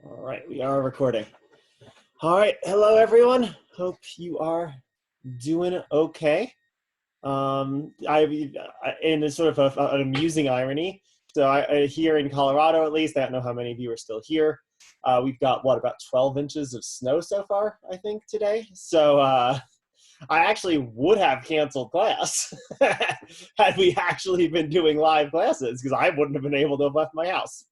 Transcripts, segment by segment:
All right, we are recording. All right, hello everyone. Hope you are doing okay. In a sort of an amusing irony, so here in Colorado at least, I don't know how many of you are still here. We've got what, about 12 inches of snow so far, I think, today. So I actually would have canceled class had we actually been doing live classes because I wouldn't have been able to have left my house.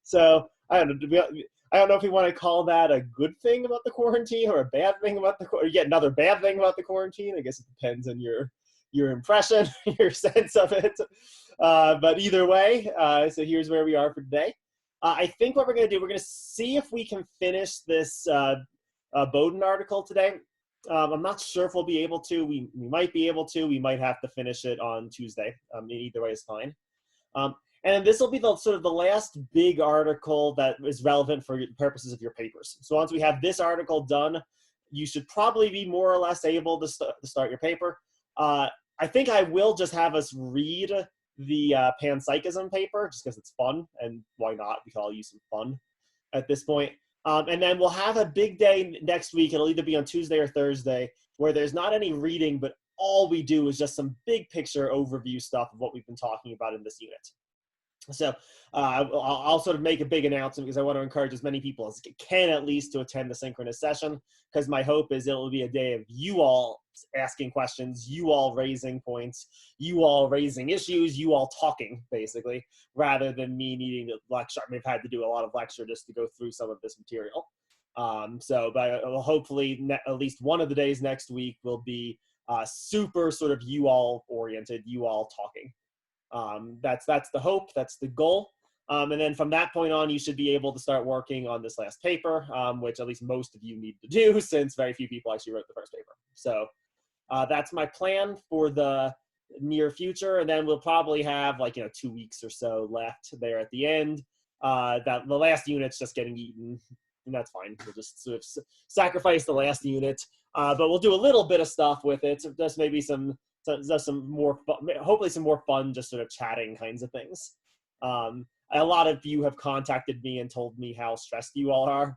So I don't know. I don't know if you want to call that a good thing about the quarantine or a bad thing about the or yet another bad thing about the quarantine. I guess it depends on your impression, your sense of it. But either way, so here's where we are for today. I think what we're going to do, we're going to see if we can finish this Bowden article today. I'm not sure if we'll be able to. We might be able to. We might have to finish it on Tuesday. Either way is fine. And this will be the sort of the last big article that is relevant for purposes of your papers. So once we have this article done, you should probably be more or less able to start your paper. I think I will just have us read the panpsychism paper just because it's fun, and why not? We can all use some fun at this point. And then we'll have a big day next week. It'll either be on Tuesday or Thursday, where there's not any reading, but all we do is just some big picture overview stuff of what we've been talking about in this unit. So I'll sort of make a big announcement because I want to encourage as many people as can at least to attend the synchronous session, because my hope is it'll be a day of you all asking questions, you all raising points, you all raising issues, you all talking, basically, rather than me needing to lecture. I mean, I've had to do a lot of lecture just to go through some of this material. But hopefully at least one of the days next week will be super sort of you all oriented, you all talking. That's the hope, that's the goal. And then from that point on, you should be able to start working on this last paper, which at least most of you need to do since very few people actually wrote the first paper. So that's my plan for the near future. And then we'll probably have 2 weeks or so left there at the end. That the last unit's just getting eaten, and that's fine. We'll just sort of sacrifice the last unit, but we'll do a little bit of stuff with it. So just maybe some more, hopefully some more fun, just sort of chatting kinds of things. A lot of you have contacted me and told me how stressed you all are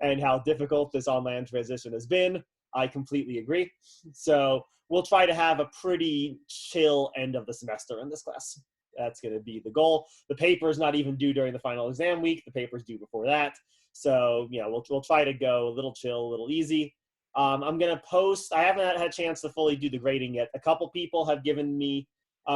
and how difficult this online transition has been. I completely agree. So we'll try to have a pretty chill end of the semester in this class. That's going to be the goal. The paper is not even due during the final exam week. The paper is due before that. So, we'll try to go a little chill, a little easy. I'm going to post, I haven't had a chance to fully do the grading yet. A couple people have given me,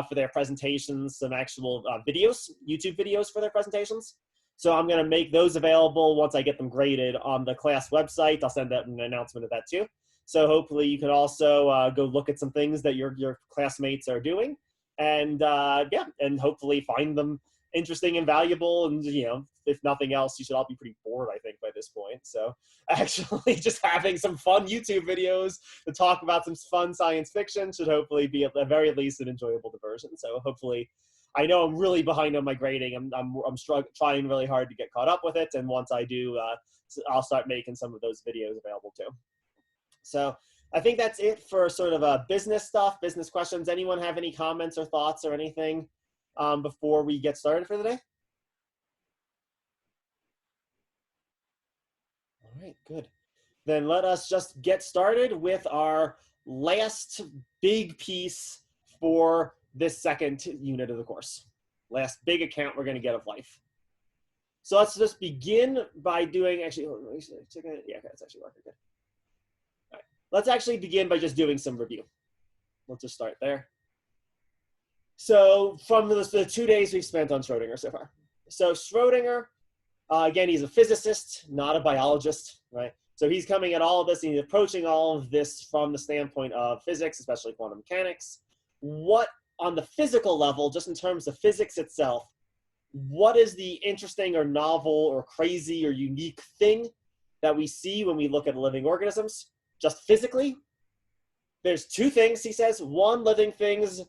for their presentations, some actual videos, YouTube videos for their presentations. So I'm going to make those available once I get them graded on the class website. I'll send out an announcement of that too. So hopefully you can also go look at some things that your classmates are doing. And and hopefully find them interesting and valuable, and if nothing else, you should all be pretty bored, I think, by this point. So actually just having some fun YouTube videos to talk about some fun science fiction should hopefully be at the very least an enjoyable diversion. So hopefully, I know I'm really behind on my grading. I'm trying really hard to get caught up with it, and once I do, I'll start making some of those videos available too. So I think that's it for sort of business stuff, business questions. Anyone have any comments or thoughts or anything before we get started for the day? All right, good. Then let us just get started with our last big piece for this second unit of the course. Last big account we're going to get of life. So let's just begin by doing, actually, yeah, that's actually working good. All right. Let's actually begin by just doing some review. Let's just start there. So from the 2 days we've spent on Schrodinger so far. So Schrodinger, again, he's a physicist, not a biologist, right? So he's coming at all of this, and he's approaching all of this from the standpoint of physics, especially quantum mechanics. What, on the physical level, just in terms of physics itself, what is the interesting or novel or crazy or unique thing that we see when we look at living organisms, just physically? There's two things, he says. One, living things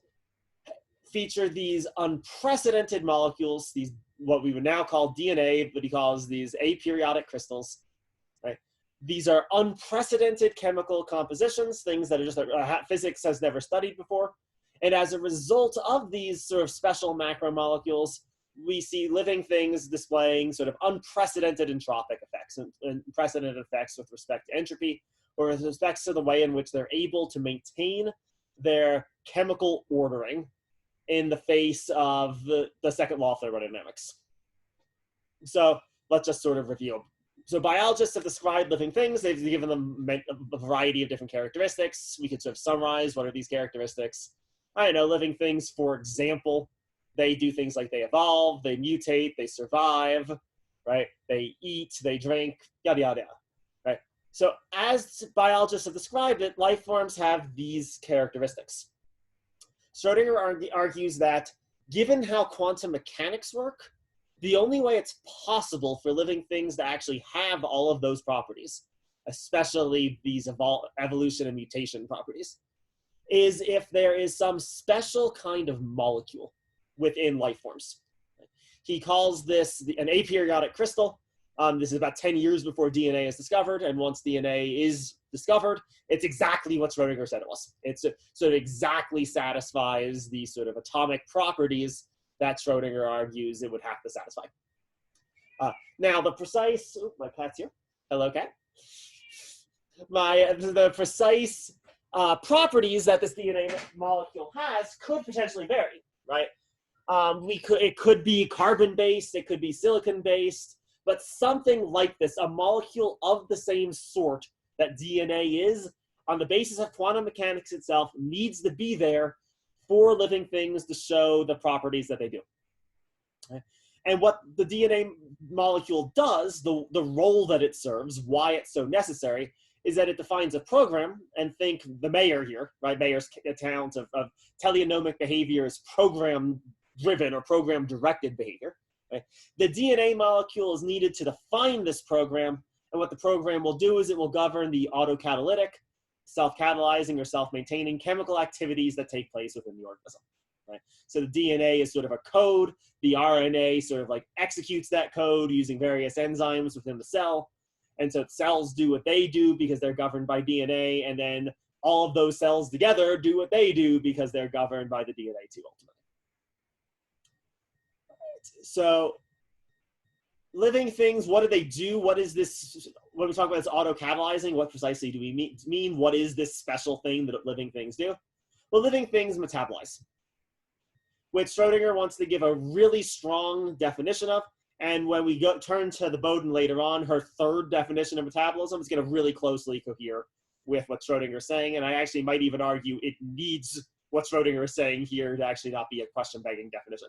feature these unprecedented molecules, these what we would now call DNA, but he calls these aperiodic crystals, right? These are unprecedented chemical compositions, things that are just physics has never studied before. And as a result of these sort of special macromolecules, we see living things displaying sort of unprecedented entropic effects and unprecedented effects with respect to entropy, or with respect to the way in which they're able to maintain their chemical ordering in the face of the second law of thermodynamics. So let's just sort of review. So biologists have described living things. They've given them a variety of different characteristics. We could sort of summarize what are these characteristics. I don't know, living things, for example, they do things like they evolve, they mutate, they survive, right? They eat, they drink, yada, yada, yada, right? So as biologists have described it, life forms have these characteristics. Schrodinger argues that given how quantum mechanics work, the only way it's possible for living things to actually have all of those properties, especially these evolution and mutation properties, is if there is some special kind of molecule within life forms. He calls this an aperiodic crystal. This is about 10 years before DNA is discovered, and once DNA is discovered, it's exactly what Schrodinger said it was. It sort of exactly satisfies the sort of atomic properties that Schrodinger argues it would have to satisfy. Now, the precise, my cat's here. Hello, cat. The precise properties that this DNA molecule has could potentially vary, right? It could be carbon-based, it could be silicon-based, but something like this, a molecule of the same sort that DNA is, on the basis of quantum mechanics itself, needs to be there for living things to show the properties that they do. Okay? And what the DNA molecule does, the role that it serves, why it's so necessary, is that it defines a program, and think the Mayer here, right? Mayer's account of teleonomic behavior is program-driven or program-directed behavior. Right? The DNA molecule is needed to define this program, and what the program will do is it will govern the autocatalytic, self-catalyzing or self-maintaining chemical activities that take place within the organism. Right? So the DNA is sort of a code. The RNA sort of like executes that code using various enzymes within the cell. And so cells do what they do because they're governed by DNA, and then all of those cells together do what they do because they're governed by the DNA too, ultimately. So living things, what do they do? What is this, when we talk about this autocatalyzing, what precisely do we mean? What is this special thing that living things do? Well, living things metabolize, which Schrodinger wants to give a really strong definition of. And when we turn to the Boden later on, her third definition of metabolism is going to really closely cohere with what Schrodinger is saying. And I actually might even argue it needs what Schrodinger is saying here to actually not be a question-begging definition.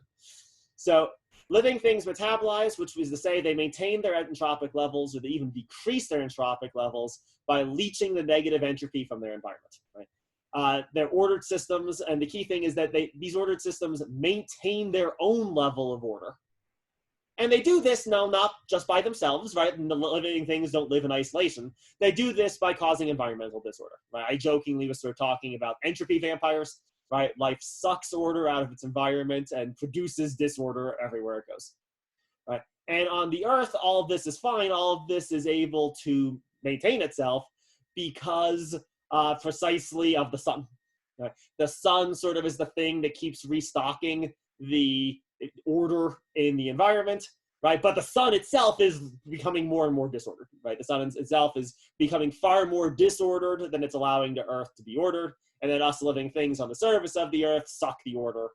So living things metabolize, which is to say they maintain their entropic levels, or they even decrease their entropic levels by leaching the negative entropy from their environment. Right? They're ordered systems, and the key thing is that these ordered systems maintain their own level of order. And they do this now not just by themselves, right? And the living things don't live in isolation. They do this by causing environmental disorder. Right? I jokingly was sort of talking about entropy vampires. Right? Life sucks order out of its environment and produces disorder everywhere it goes. Right? And on the Earth, all of this is fine. All of this is able to maintain itself because precisely of the sun. Right? The sun sort of is the thing that keeps restocking the order in the environment, right? But the sun itself is becoming more and more disordered, right? The sun itself is becoming far more disordered than it's allowing the Earth to be ordered. And then us living things on the surface of the Earth suck the order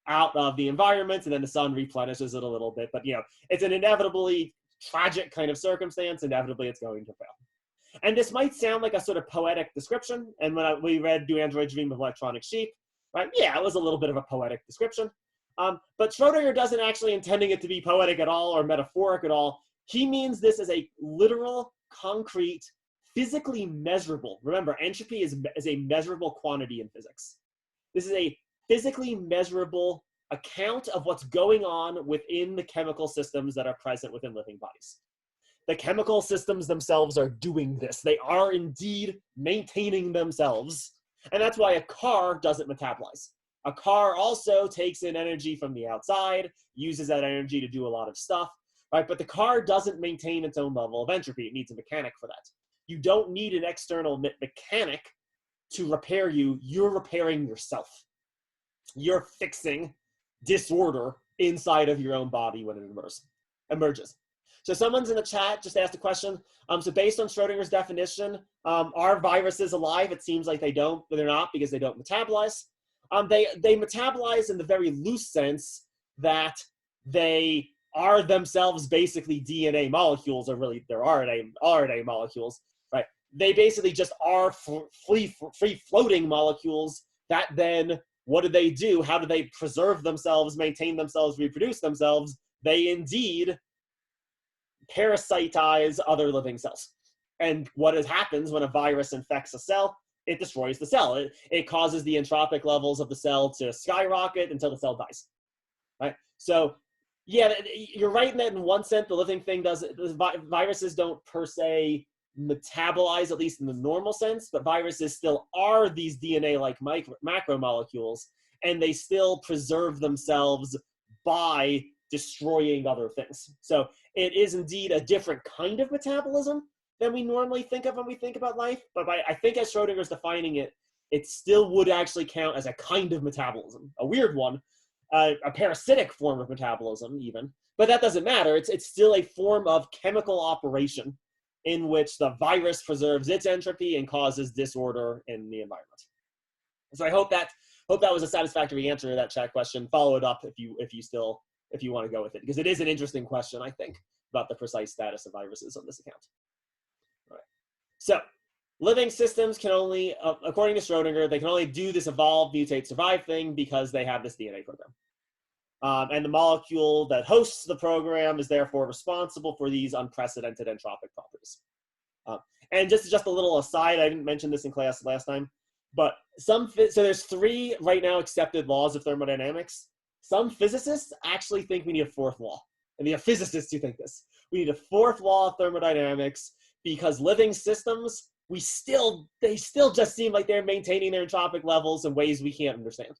out of the environment, and then the sun replenishes it a little bit. But, you know, it's an inevitably tragic kind of circumstance. Inevitably, it's going to fail. And this might sound like a sort of poetic description. And when we read Do Androids Dream of Electronic Sheep, right? Yeah, it was a little bit of a poetic description. But Schrodinger doesn't actually intending it to be poetic at all or metaphoric at all. He means this as a literal, concrete, physically measurable. Remember, entropy is a measurable quantity in physics. This is a physically measurable account of what's going on within the chemical systems that are present within living bodies. The chemical systems themselves are doing this. They are indeed maintaining themselves. And that's why a car doesn't metabolize. A car also takes in energy from the outside, uses that energy to do a lot of stuff, right? But the car doesn't maintain its own level of entropy. It needs a mechanic for that. You don't need an external mechanic to repair you. You're repairing yourself. You're fixing disorder inside of your own body when it emerges. So someone's in the chat just asked a question. So based on Schrodinger's definition, are viruses alive? It seems like they don't, but they're not because they don't metabolize. They metabolize in the very loose sense that they are themselves basically DNA molecules, or really they're RNA molecules, right? They basically just are free floating molecules that then, what do? How do they preserve themselves, maintain themselves, reproduce themselves? They indeed parasitize other living cells. And what happens when a virus infects a cell? It destroys the cell. It causes the entropic levels of the cell to skyrocket until the cell dies, right? So yeah, you're right in that in one sense, the living thing does, viruses don't per se metabolize, at least in the normal sense, but viruses still are these DNA-like macromolecules, and they still preserve themselves by destroying other things. So it is indeed a different kind of metabolism than we normally think of when we think about life, but I think as Schrodinger's defining it, it still would actually count as a kind of metabolism, a weird one, a parasitic form of metabolism even, but that doesn't matter. It's still a form of chemical operation in which the virus preserves its entropy and causes disorder in the environment. So I hope that was a satisfactory answer to that chat question. Follow it up if you want to go with it, because it is an interesting question, I think, about the precise status of viruses on this account. All right. So living systems can only, according to Schrodinger, they can only do this evolve, mutate, survive thing because they have this DNA program. And the molecule that hosts the program is therefore responsible for these unprecedented entropic properties. And just a little aside, I didn't mention this in class last time, but so there's 3 right now accepted laws of thermodynamics. Some physicists actually think we need a 4th law. And we have physicists who think this. We need a 4th law of thermodynamics because living systems, they still just seem like they're maintaining their entropic levels in ways we can't understand,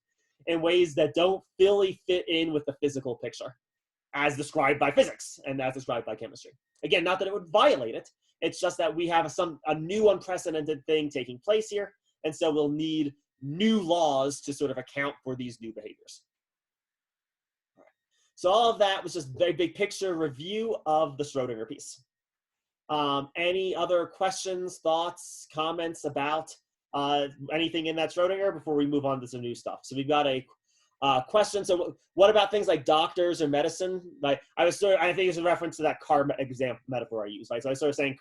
in ways that don't fully fit in with the physical picture as described by physics and as described by chemistry. Again, not that it would violate it. It's just that we have a new unprecedented thing taking place here. And so we'll need new laws to sort of account for these new behaviors. All right. So all of that was just a very big picture review of the Schrodinger piece. Any other questions, thoughts, comments about anything in that Schrodinger before we move on to some new stuff? So we've got a question. So what about things like doctors or medicine? Like I think it's a reference to that car example metaphor I used, right? So I was sort of saying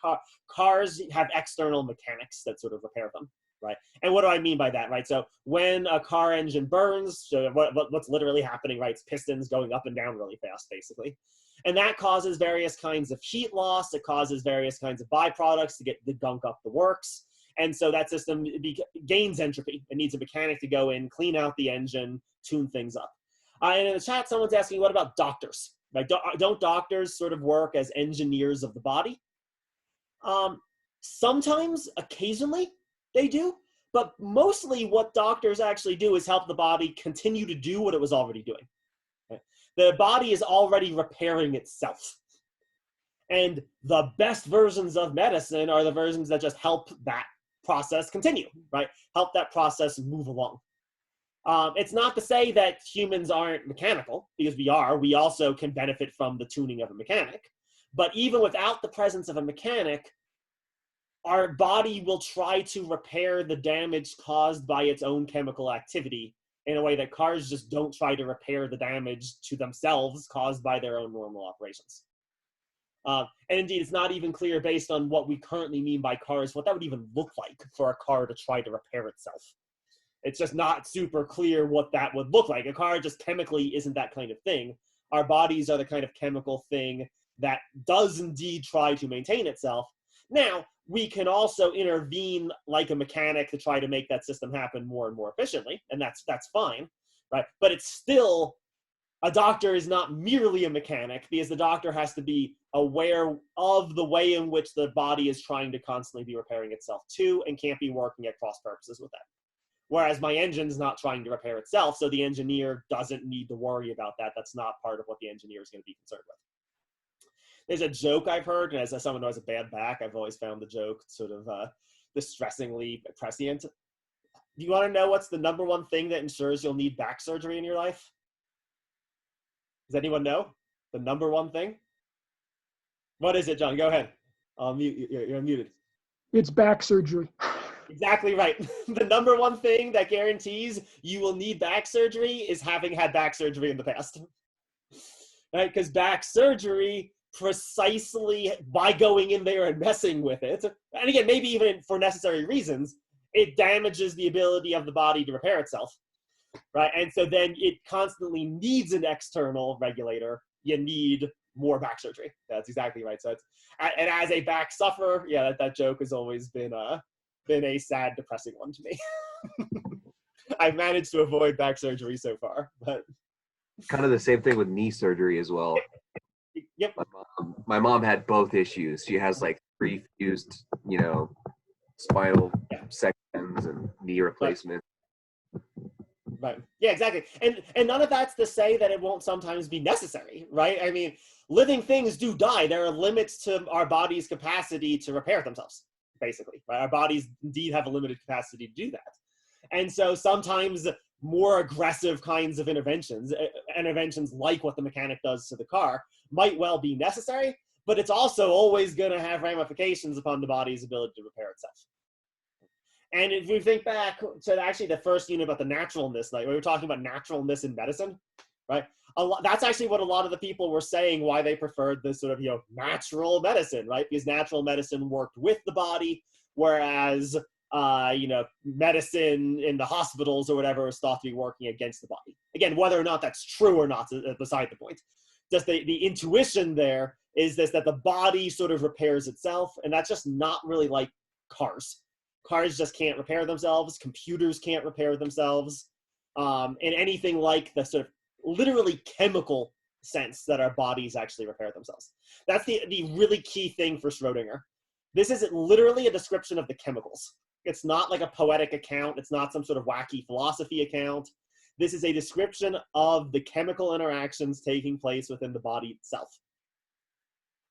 cars have external mechanics that sort of repair them, right? And what do I mean by that, right? So when a car engine burns, so what's literally happening, right? It's pistons going up and down really fast, basically. And that causes various kinds of heat loss. It causes various kinds of byproducts to gunk up the works. And so that system gains entropy. It needs a mechanic to go in, clean out the engine, tune things up. And in the chat, someone's asking, what about doctors? Like, don't doctors sort of work as engineers of the body? Sometimes, occasionally, they do. But mostly what doctors actually do is help the body continue to do what it was already doing. Right? The body is already repairing itself. And the best versions of medicine are the versions that just help that process continue, right? Help that process move along. It's not to say that humans aren't mechanical, because we are. We also can benefit from the tuning of a mechanic. But even without the presence of a mechanic, our body will try to repair the damage caused by its own chemical activity in a way that cars just don't try to repair the damage to themselves caused by their own normal operations. And indeed, it's not even clear based on what we currently mean by cars, what that would even look like for a car to try to repair itself. It's just not super clear what that would look like. A car just chemically isn't that kind of thing. Our bodies are the kind of chemical thing that does indeed try to maintain itself. Now, we can also intervene like a mechanic to try to make that system happen more and more efficiently, and that's fine, right? But it's still, a doctor is not merely a mechanic, because the doctor has to be aware of the way in which the body is trying to constantly be repairing itself too, and can't be working at cross purposes with that. Whereas my engine's not trying to repair itself, so the engineer doesn't need to worry about that. That's not part of what the engineer is going to be concerned with. There's a joke I've heard, and as someone who has a bad back, I've always found the joke sort of distressingly prescient. Do you want to know what's the #1 thing that ensures you'll need back surgery in your life? Does anyone know the number one thing? What is it, John? Go ahead. I'll mute. You're muted. It's back surgery. Exactly right. The number one thing that guarantees you will need back surgery is having had back surgery in the past. Right? Because back surgery, precisely by going in there and messing with it, and again, maybe even for necessary reasons, it damages the ability of the body to repair itself. Right? And so then it constantly needs an external regulator. You need more back surgery. That's exactly right. So it's, and as a back sufferer, yeah, that joke has always been a sad, depressing one to me. I've managed to avoid back surgery so far, but kind of the same thing with knee surgery as well. Yep. My mom had both issues. She has like 3 fused, spinal sections and knee replacement. Right. Yeah, exactly. And none of that's to say that it won't sometimes be necessary, right? I mean, living things do die. There are limits to our body's capacity to repair themselves, basically. Right? Our bodies indeed have a limited capacity to do that. And so sometimes more aggressive kinds of interventions like what the mechanic does to the car, might well be necessary, but it's also always going to have ramifications upon the body's ability to repair itself. And if we think back to actually the first unit about the naturalness, like we were talking about naturalness in medicine, right? That's actually what a lot of the people were saying why they preferred this sort of, natural medicine, right? Because natural medicine worked with the body, whereas, medicine in the hospitals or whatever is thought to be working against the body. Again, whether or not that's true or not is beside the point. Just the intuition there is that the body sort of repairs itself, and that's just not really like cars. Cars just can't repair themselves. Computers can't repair themselves. And anything like the sort of literally chemical sense that our bodies actually repair themselves. That's the really key thing for Schrodinger. This is literally a description of the chemicals. It's not like a poetic account. It's not some sort of wacky philosophy account. This is a description of the chemical interactions taking place within the body itself.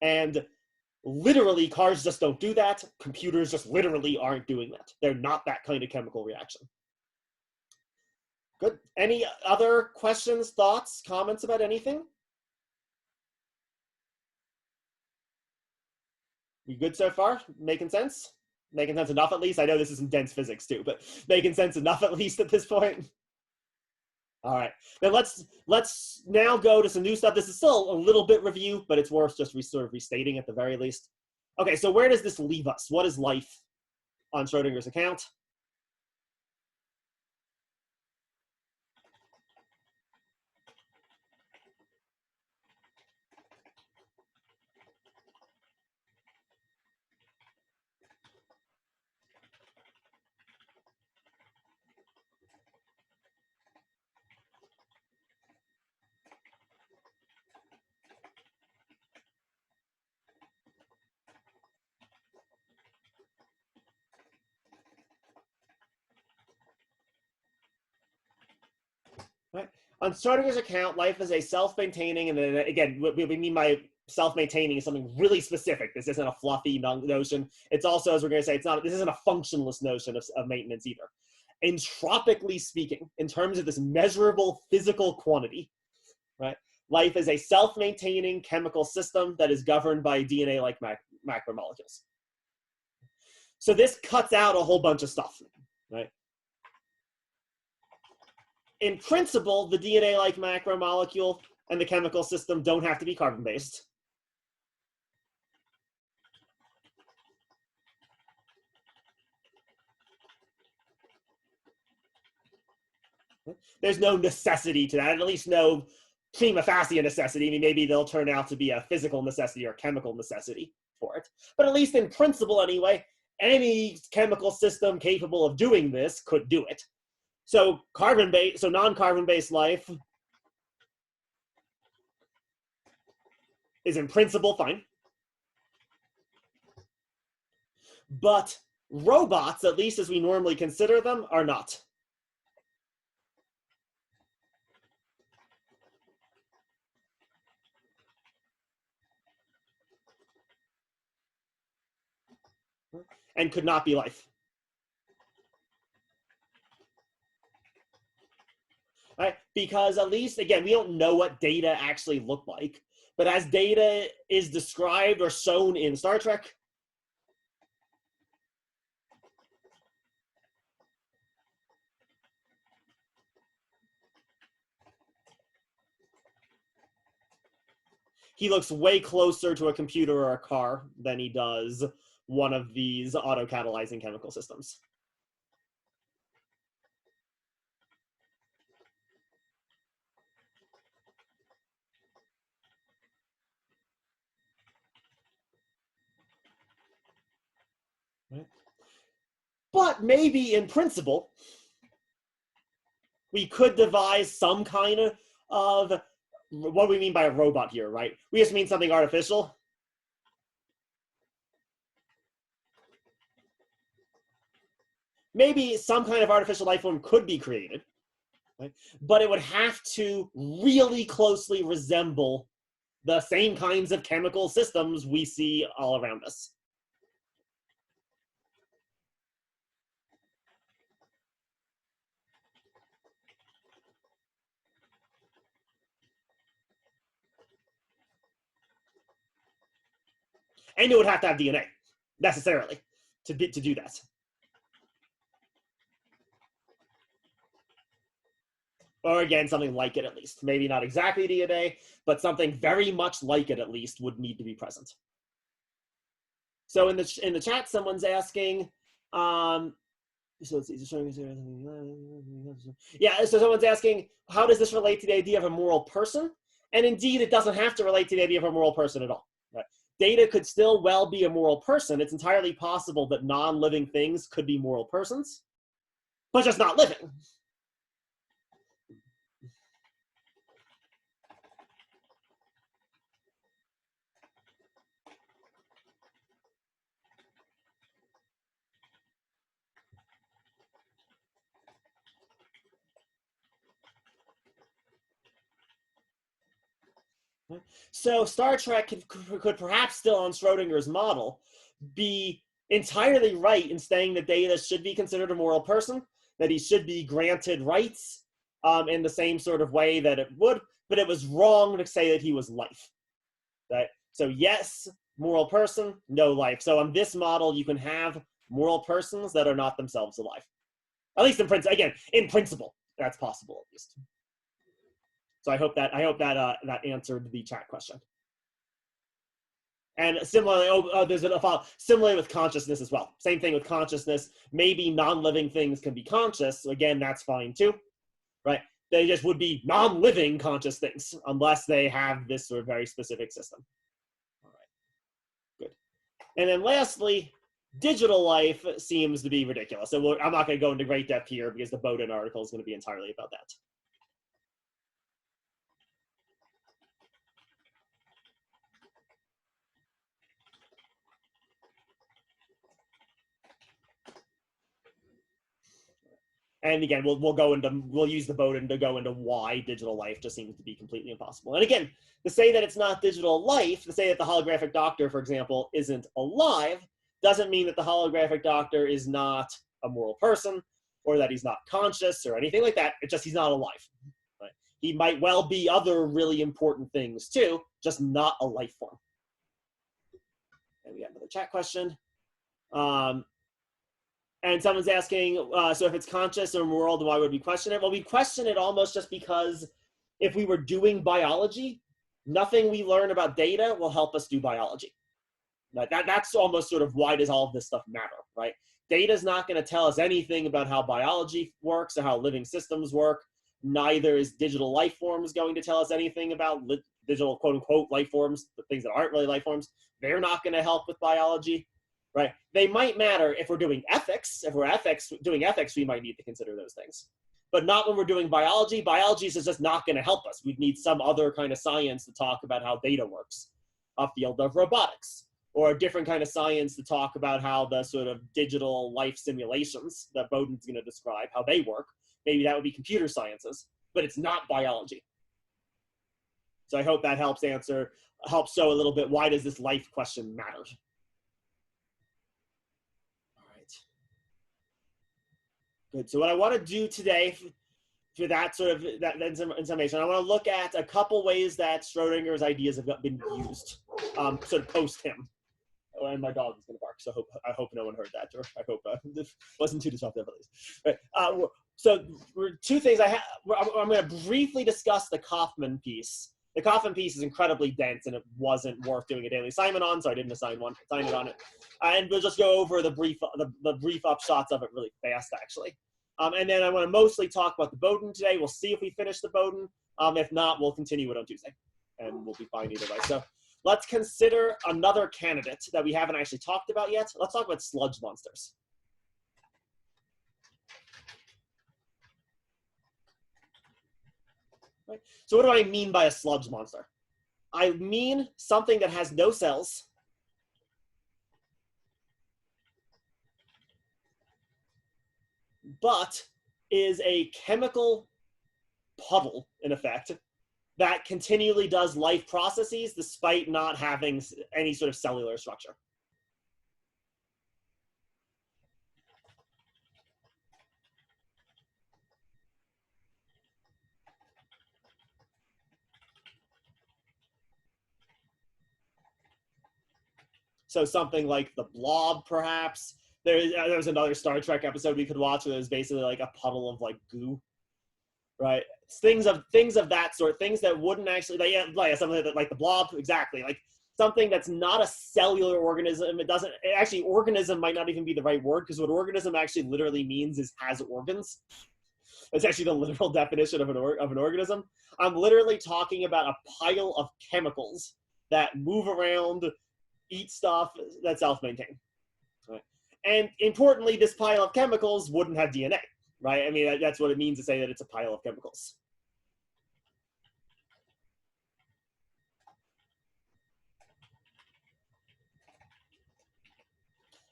And literally, cars just don't do that. Computers just literally aren't doing that. They're not that kind of chemical reaction. Good. Any other questions, thoughts, comments about anything? You good so far? Making sense? Making sense enough at least? I know this isn't dense physics too, but making sense enough at least at this point? All right, then let's now go to some new stuff. This is still a little bit review, but it's worth just sort of restating at the very least. Okay, so where does this leave us? What is life on Schrodinger's account? Right. On Schrodinger's account, life is a self-maintaining, and then again, what we mean by self-maintaining is something really specific. This isn't a fluffy notion. It's also, as we're going to say, this isn't a functionless notion of maintenance either. Entropically speaking, in terms of this measurable physical quantity, right? Life is a self-maintaining chemical system that is governed by DNA-like macromolecules. So this cuts out a whole bunch of stuff, right? In principle, the DNA-like macromolecule and the chemical system don't have to be carbon-based. There's no necessity to that, at least no prima facie necessity. I mean, maybe they'll turn out to be a physical necessity or chemical necessity for it. But at least in principle anyway, any chemical system capable of doing this could do it. So non-carbon-based life is in principle fine. But robots, at least as we normally consider them, are not. And could not be life. Right? because at least, again, we don't know what data actually look like, but as data is described or shown in Star Trek, he looks way closer to a computer or a car than he does one of these auto-catalyzing chemical systems. Right. But maybe in principle, we could devise some kind of what do we mean by a robot here, right? We just mean something artificial. Maybe some kind of artificial life form could be created, right? But it would have to really closely resemble the same kinds of chemical systems we see all around us. And it would have to have DNA, necessarily, to do that. Or again, something like it at least. Maybe not exactly DNA, but something very much like it at least would need to be present. So in the chat, someone's asking, so let's see, yeah, so someone's asking, how does this relate to the idea of a moral person? And indeed, it doesn't have to relate to the idea of a moral person at all. Right? Data could still well be a moral person. It's entirely possible that non-living things could be moral persons, but just not living. So Star Trek could perhaps still, on Schrodinger's model, be entirely right in saying that Data should be considered a moral person, that he should be granted rights in the same sort of way that it would, but it was wrong to say that he was life. Right? So yes, moral person, no life. So on this model, you can have moral persons that are not themselves alive. At least in principle, again, in principle, that's possible at least. So I hope that that answered the chat question. And similarly, there's a follow. Similarly with consciousness as well. Same thing with consciousness. Maybe non-living things can be conscious. So again, that's fine too, right? They just would be non-living conscious things unless they have this sort of very specific system. All right, good. And then lastly, digital life seems to be ridiculous. So I'm not going to go into great depth here because the Bowden article is going to be entirely about that. And again, we'll use the Bowden to go into why digital life just seems to be completely impossible. And again, to say that it's not digital life, to say that the holographic doctor, for example, isn't alive, doesn't mean that the holographic doctor is not a moral person or that he's not conscious or anything like that. It's just he's not alive. Right? He might well be other really important things too, just not a life form. And we got another chat question. And someone's asking, so if it's conscious or moral, then why would we question it? Well, we question it almost just because if we were doing biology, nothing we learn about data will help us do biology. That's almost sort of why does all of this stuff matter, right? Data is not going to tell us anything about how biology works or how living systems work. Neither is digital life forms going to tell us anything about digital quote-unquote life forms, the things that aren't really life forms. They're not going to help with biology. Right? They might matter if we're doing ethics. If we're doing ethics, we might need to consider those things. But not when we're doing biology. Biology is just not going to help us. We'd need some other kind of science to talk about how data works. A field of robotics. Or a different kind of science to talk about how the sort of digital life simulations that Bowden's going to describe, how they work. Maybe that would be computer sciences. But it's not biology. So I hope that helps show a little bit why does this life question matter. Good. So what I want to do today for that sort of in summation, I want to look at a couple ways that Schrodinger's ideas have been used, sort of post him. Oh, and my dog is going to bark, so I hope no one heard that, or I hope it wasn't too disruptive at least. Right. So two things I'm going to briefly discuss the Kaufman piece. The Kaufman piece is incredibly dense, and it wasn't worth doing a daily assignment on, so I didn't assign it on it. And we'll just go over the brief upshots of it really fast, actually. And then I want to mostly talk about the Bowden today. We'll see if we finish the Bowden. If not, we'll continue it on Tuesday, and we'll be fine either way. So let's consider another candidate that we haven't actually talked about yet. Let's talk about sludge monsters. Right. So what do I mean by a sludge monster? I mean something that has no cells, but is a chemical puddle, in effect, that continually does life processes despite not having any sort of cellular structure. So something like the Blob, perhaps. There's another Star Trek episode we could watch where there's basically like a puddle of like goo, right? Things of that sort, things that wouldn't actually, like something like the Blob, exactly, like something that's not a cellular organism. Actually, organism might not even be the right word, because what organism actually literally means is has organs. It's actually the literal definition of an organism. I'm literally talking about a pile of chemicals that move around, eat stuff, that self-maintain. Right? And importantly, this pile of chemicals wouldn't have DNA, right? I mean, that's what it means to say that it's a pile of chemicals.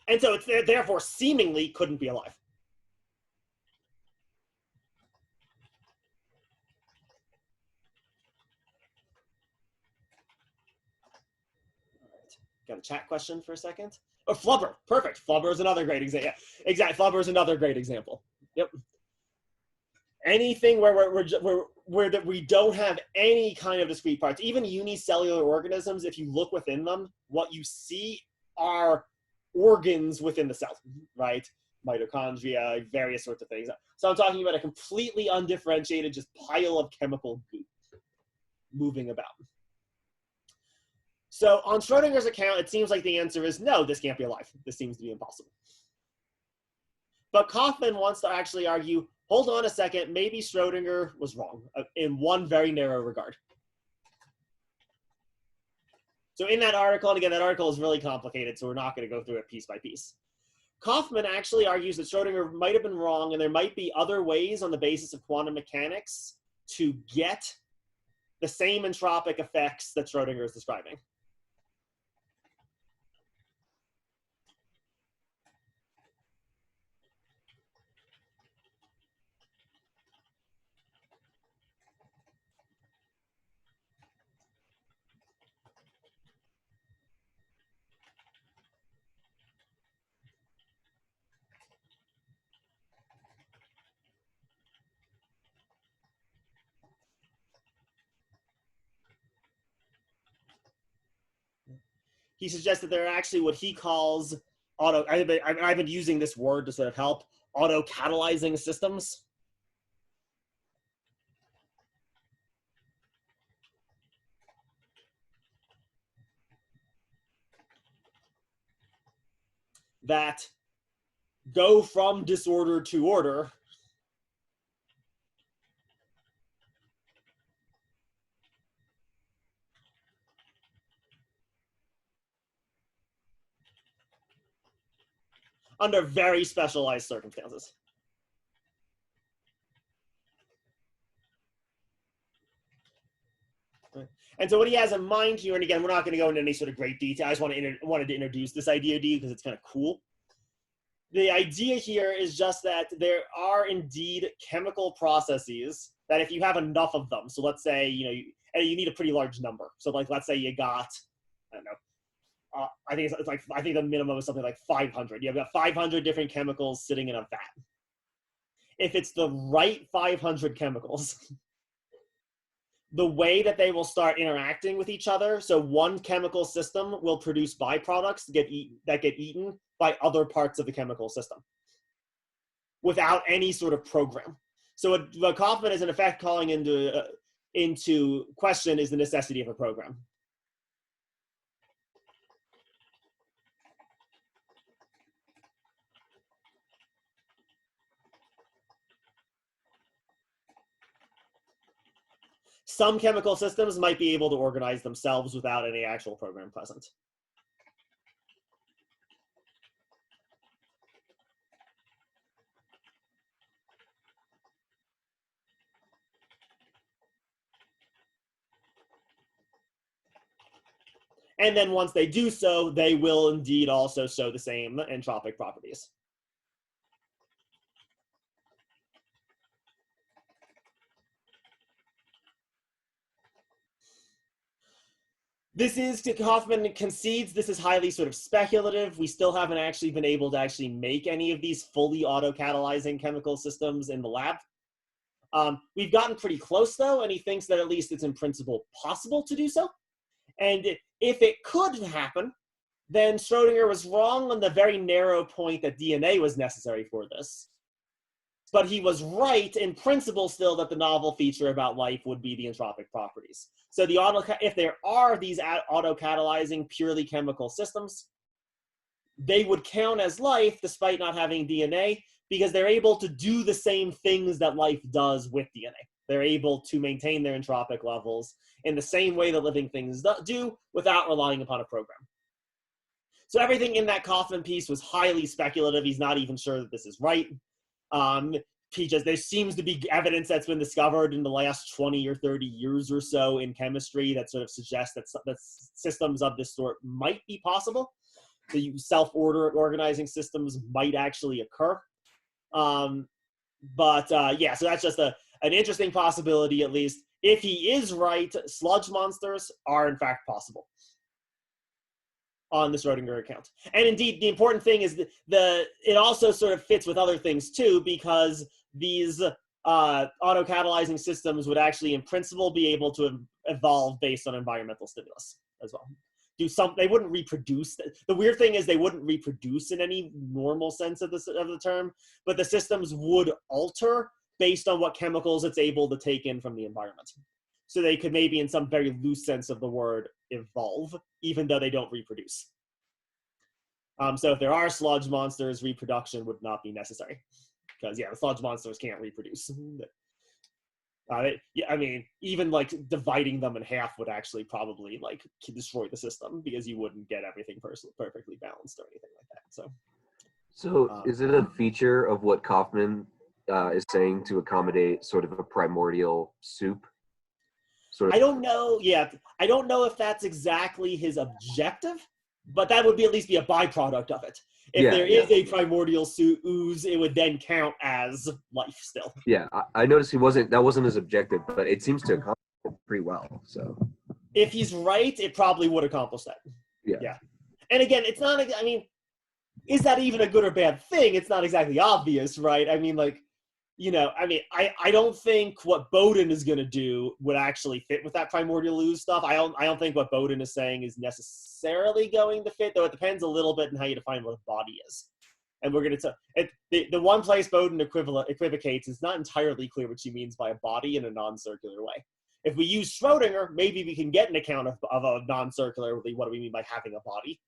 And so it's therefore seemingly couldn't be alive. Got a chat question for a second? Oh, flubber. Perfect. Flubber is another great example. Yeah, exactly. Flubber is another great example. Yep. Anything where we don't have any kind of discrete parts, even unicellular organisms, if you look within them, what you see are organs within the cell, right? Mitochondria, various sorts of things. So I'm talking about a completely undifferentiated just pile of chemical goo moving about. So on Schrodinger's account, it seems like the answer is no, this can't be alive. This seems to be impossible. But Kaufman wants to actually argue, hold on a second, maybe Schrodinger was wrong in one very narrow regard. So in that article, and again, that article is really complicated, so we're not going to go through it piece by piece. Kaufman actually argues that Schrodinger might have been wrong, and there might be other ways on the basis of quantum mechanics to get the same entropic effects that Schrodinger is describing. He suggests that there are actually what he calls I've been using this word to sort of help, auto-catalyzing systems. That go from disorder to order under very specialized circumstances. And so what he has in mind here, and again, we're not going to go into any sort of great detail. I just wanted to introduce this idea to you because it's kind of cool. The idea here is just that there are indeed chemical processes that if you have enough of them, so let's say, you need a pretty large number. So like, let's say you got, I don't know, I think the minimum is something like 500. You have got 500 different chemicals sitting in a vat. if it's the right 500 chemicals, the way that they will start interacting with each other, so one chemical system will produce byproducts that get eaten by other parts of the chemical system without any sort of program. So what Kauffman is in effect calling into question is the necessity of a program. Some chemical systems might be able to organize themselves without any actual program present. And then once they do so, they will indeed also show the same entropic properties. Kauffman concedes this is highly sort of speculative. We still haven't actually been able to actually make any of these fully autocatalyzing chemical systems in the lab. We've gotten pretty close though, and he thinks that at least it's in principle possible to do so. And if it could happen, then Schrodinger was wrong on the very narrow point that DNA was necessary for this. But he was right in principle still that the novel feature about life would be the entropic properties. So if there are these autocatalyzing purely chemical systems, they would count as life despite not having DNA because they're able to do the same things that life does with DNA. They're able to maintain their entropic levels in the same way that living things do without relying upon a program. So everything in that Kauffman piece was highly speculative. He's not even sure that this is right. There seems to be evidence that's been discovered in the last 20 or 30 years or so in chemistry that sort of suggests that systems of this sort might be possible. The self-organizing systems might actually occur. So that's just an interesting possibility, at least. If he is right, sludge monsters are in fact possible on the Schrodinger account. And indeed, the important thing is it also sort of fits with other things too, because these autocatalyzing systems would actually, in principle, be able to evolve based on environmental stimulus as well. They wouldn't reproduce. The weird thing is they wouldn't reproduce in any normal sense of the term, but the systems would alter based on what chemicals it's able to take in from the environment. So they could maybe, in some very loose sense of the word, evolve, even though they don't reproduce. So if there are sludge monsters, reproduction would not be necessary. Because, the sludge monsters can't reproduce. Even like dividing them in half would actually probably like destroy the system because you wouldn't get everything perfectly balanced or anything like that. So is it a feature of what Kauffman is saying to accommodate sort of a primordial soup? I don't know. Yeah, I don't know if that's exactly his objective, but that would at least be a byproduct of it. If there is a primordial ooze, it would then count as life still. Yeah, I noticed that wasn't his objective, but it seems to accomplish it pretty well. So if he's right, it probably would accomplish that. Yeah. And again, it's not, is that even a good or bad thing? It's not exactly obvious, right? I don't think what Bowden is going to do would actually fit with that primordial ooze stuff. I don't think what Bowden is saying is necessarily going to fit, though it depends a little bit on how you define what a body is. And we're going to the one place Bowden equivocates, it's not entirely clear what she means by a body in a non-circular way. If we use Schrodinger, maybe we can get an account of a non-circular, what do we mean by having a body?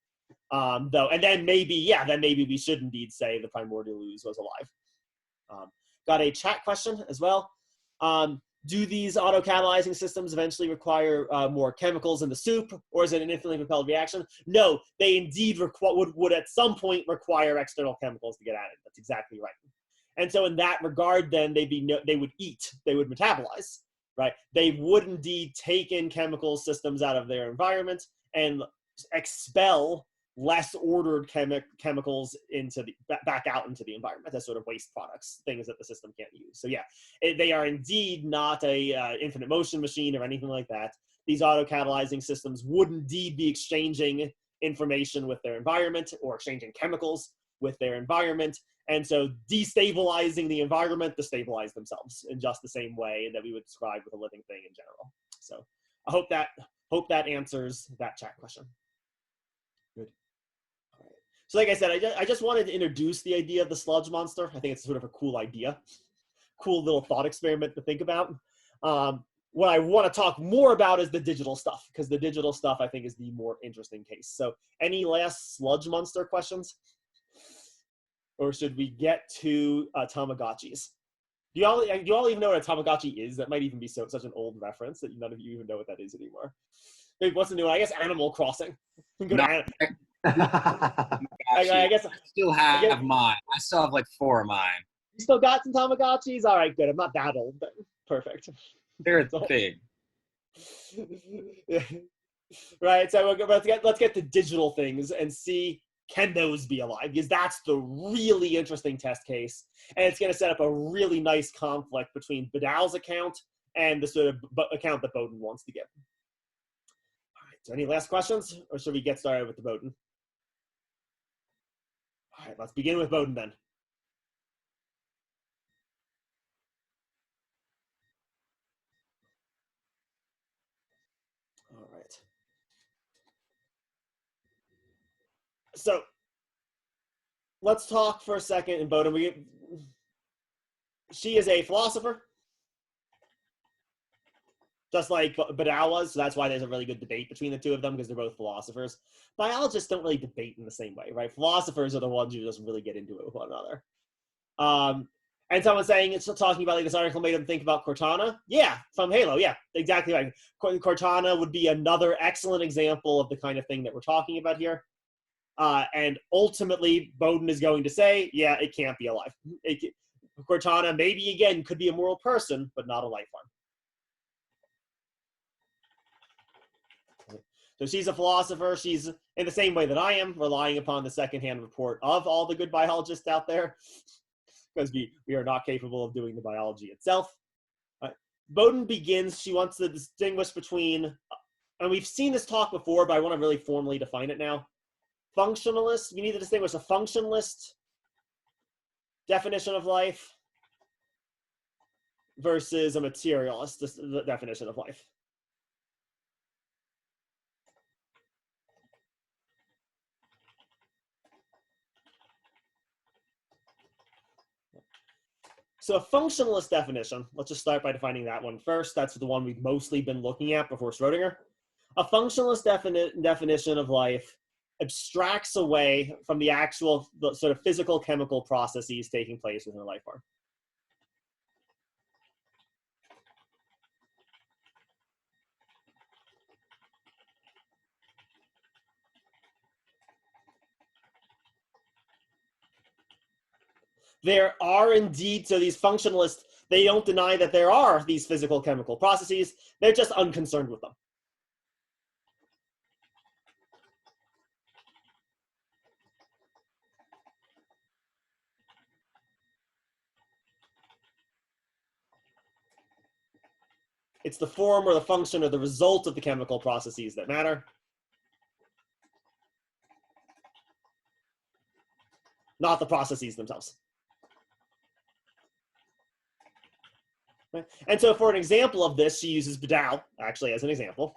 And then maybe we should indeed say the primordial ooze was alive. Got a chat question as well. Do these autocatalyzing systems eventually require more chemicals in the soup, or is it an infinitely propelled reaction? No, they indeed would at some point require external chemicals to get added. That's exactly right. And so in that regard, then they would eat, they would metabolize, right? They would indeed take in chemical systems out of their environment and expel less ordered chemicals back out into the environment as sort of waste products, things that the system can't use. So they are indeed not a infinite motion machine or anything like that. These autocatalyzing systems would indeed be exchanging information with their environment or exchanging chemicals with their environment. And so destabilizing the environment to stabilize themselves in just the same way that we would describe with a living thing in general. So I hope that answers that chat question. Good. All right. So like I said, I just wanted to introduce the idea of the sludge monster. I think it's sort of a cool idea, cool little thought experiment to think about. What I want to talk more about is the digital stuff, because the digital stuff I think is the more interesting case. So any last sludge monster questions? Or should we get to Tamagotchis? Do you all even know what a Tamagotchi is? That might even be such an old reference that none of you even know what that is anymore. Maybe what's the new one? I guess Animal Crossing. No. I guess I still have mine. I still have like 4 of mine. You still got some Tamagotchis? All right, good. I'm not that old, but perfect. They're big. Right, so let's get to digital things and see, can those be alive? Because that's the really interesting test case. And it's going to set up a really nice conflict between Badal's account and the sort of account that Bowden wants to give. All right, so any last questions? Or should we get started with the Bowden? All right, let's begin with Bowden then. All right. So let's talk for a second in Bowden. She is a philosopher, just like Badal was, so that's why there's a really good debate between the two of them, because they're both philosophers. Biologists don't really debate in the same way, right? Philosophers are the ones who just really get into it with one another. And someone's saying, it's talking about, like, this article made them think about Cortana. Yeah, from Halo, yeah, exactly right. Cortana would be another excellent example of the kind of thing that we're talking about here. And ultimately, Bowden is going to say, yeah, it can't be alive. Cortana, maybe, again, could be a moral person, but not a life form. So she's a philosopher. She's, in the same way that I am, relying upon the secondhand report of all the good biologists out there, because we are not capable of doing the biology itself. Bowden begins, she wants to distinguish between, and we've seen this talk before, but I want to really formally define it now. Functionalist, you need to distinguish a functionalist definition of life versus a materialist definition of life. So a functionalist definition, let's just start by defining that one first. That's the one we've mostly been looking at before Schrodinger. A functionalist definition of life abstracts away from the actual sort of physical chemical processes taking place within a life form. There are indeed, so these functionalists, they don't deny that there are these physical chemical processes. They're just unconcerned with them. It's the form or the function or the result of the chemical processes that matter. Not the processes themselves. And so for an example of this, she uses Badal, actually, as an example.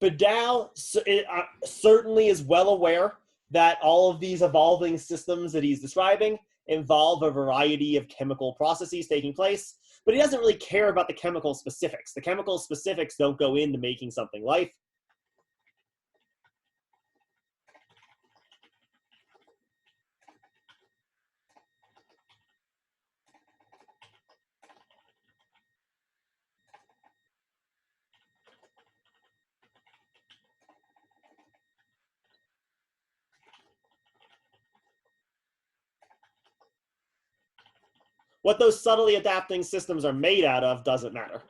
Badal certainly is well aware that all of these evolving systems that he's describing involve a variety of chemical processes taking place, but he doesn't really care about the chemical specifics. The chemical specifics don't go into making something life. What those subtly adapting systems are made out of doesn't matter.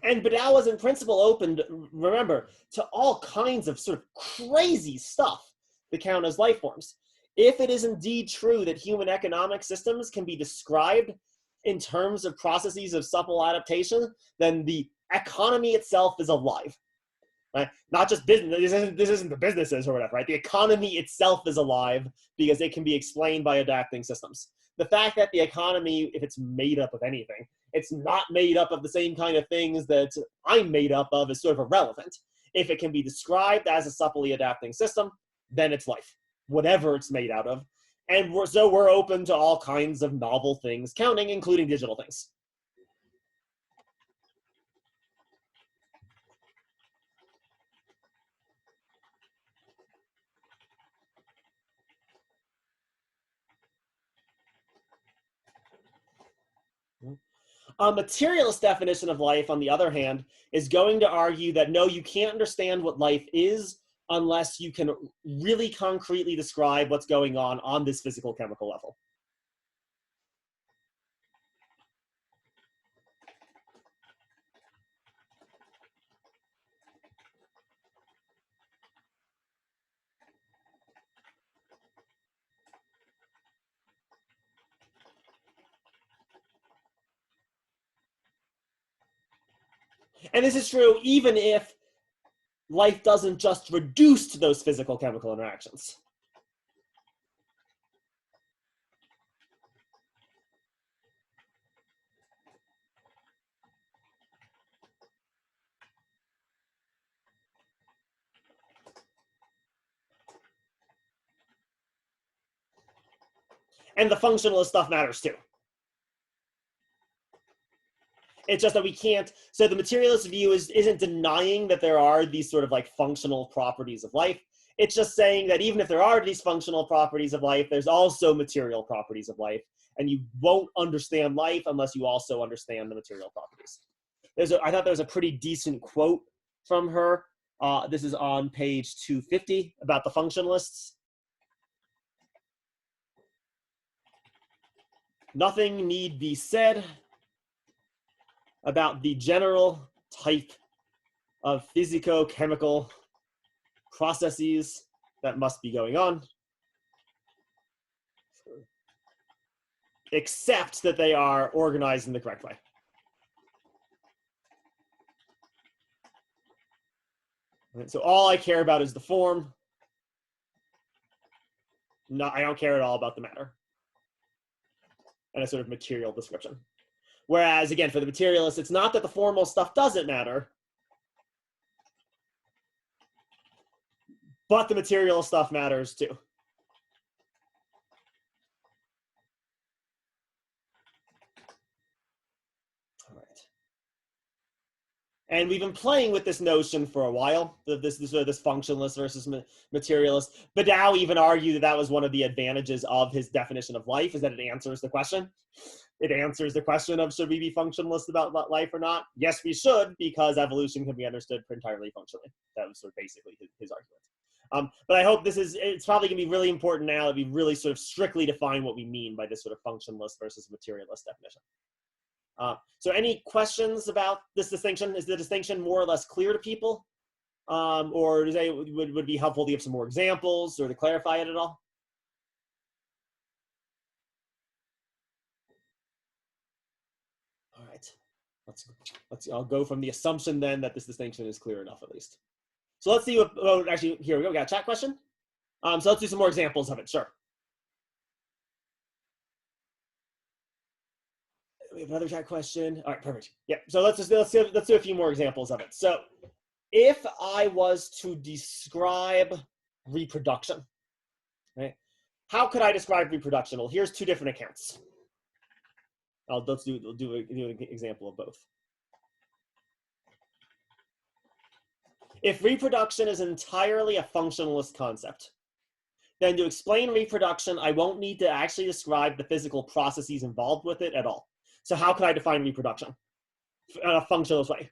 And Badal was in principle open, remember, to all kinds of sort of crazy stuff that count as life forms. if it is indeed true that human economic systems can be described in terms of processes of supple adaptation, then the economy itself is alive. Right? Not just business, this isn't the businesses or whatever, right? The economy itself is alive because it can be explained by adapting systems. The fact that the economy, if it's made up of anything, it's not made up of the same kind of things that I'm made up of is sort of irrelevant. If it can be described as a supply adapting system, then it's life, whatever it's made out of. And so we're open to all kinds of novel things, counting, including digital things. A materialist definition of life, on the other hand, is going to argue that no, you can't understand what life is unless you can really concretely describe what's going on this physical chemical level. And this is true even if life doesn't just reduce to those physical chemical interactions. And the functionalist stuff matters too. It's just that we can't, so the materialist view isn't denying that there are these sort of like functional properties of life. It's just saying that even if there are these functional properties of life, there's also material properties of life, and you won't understand life unless you also understand the material properties. I thought there was a pretty decent quote from her. This is on page 250 about the functionalists. Nothing need be said about the general type of physico-chemical processes that must be going on, except that they are organized in the correct way. Right, so all I care about is the form. I don't care at all about the matter and a sort of material description. Whereas, again, for the materialist, it's not that the formal stuff doesn't matter, but the material stuff matters too. All right. And we've been playing with this notion for a while, this functionalist versus materialist. Badao even argued that that was one of the advantages of his definition of life, is that it answers the question. It answers the question of should we be functionalist about life or not? Yes, we should, because evolution can be understood entirely functionally. That was sort of basically his argument. But I hope it's probably going to be really important now that we really sort of strictly define what we mean by this sort of functionalist versus materialist definition. So any questions about this distinction? Is the distinction more or less clear to people? Or would it be helpful to give some more examples or to clarify it at all? All right, I'll go from the assumption then that this distinction is clear enough at least. So let's see actually, here we go, we got a chat question. So let's do some more examples of it, sure. We have another chat question. All right, perfect. Yeah, so let's do a few more examples of it. So if I was to describe reproduction, right? How could I describe reproduction? Well, here's two different accounts. Let's do an example of both. If reproduction is entirely a functionalist concept, then to explain reproduction, I won't need to actually describe the physical processes involved with it at all. So how can I define reproduction in a functionalist way?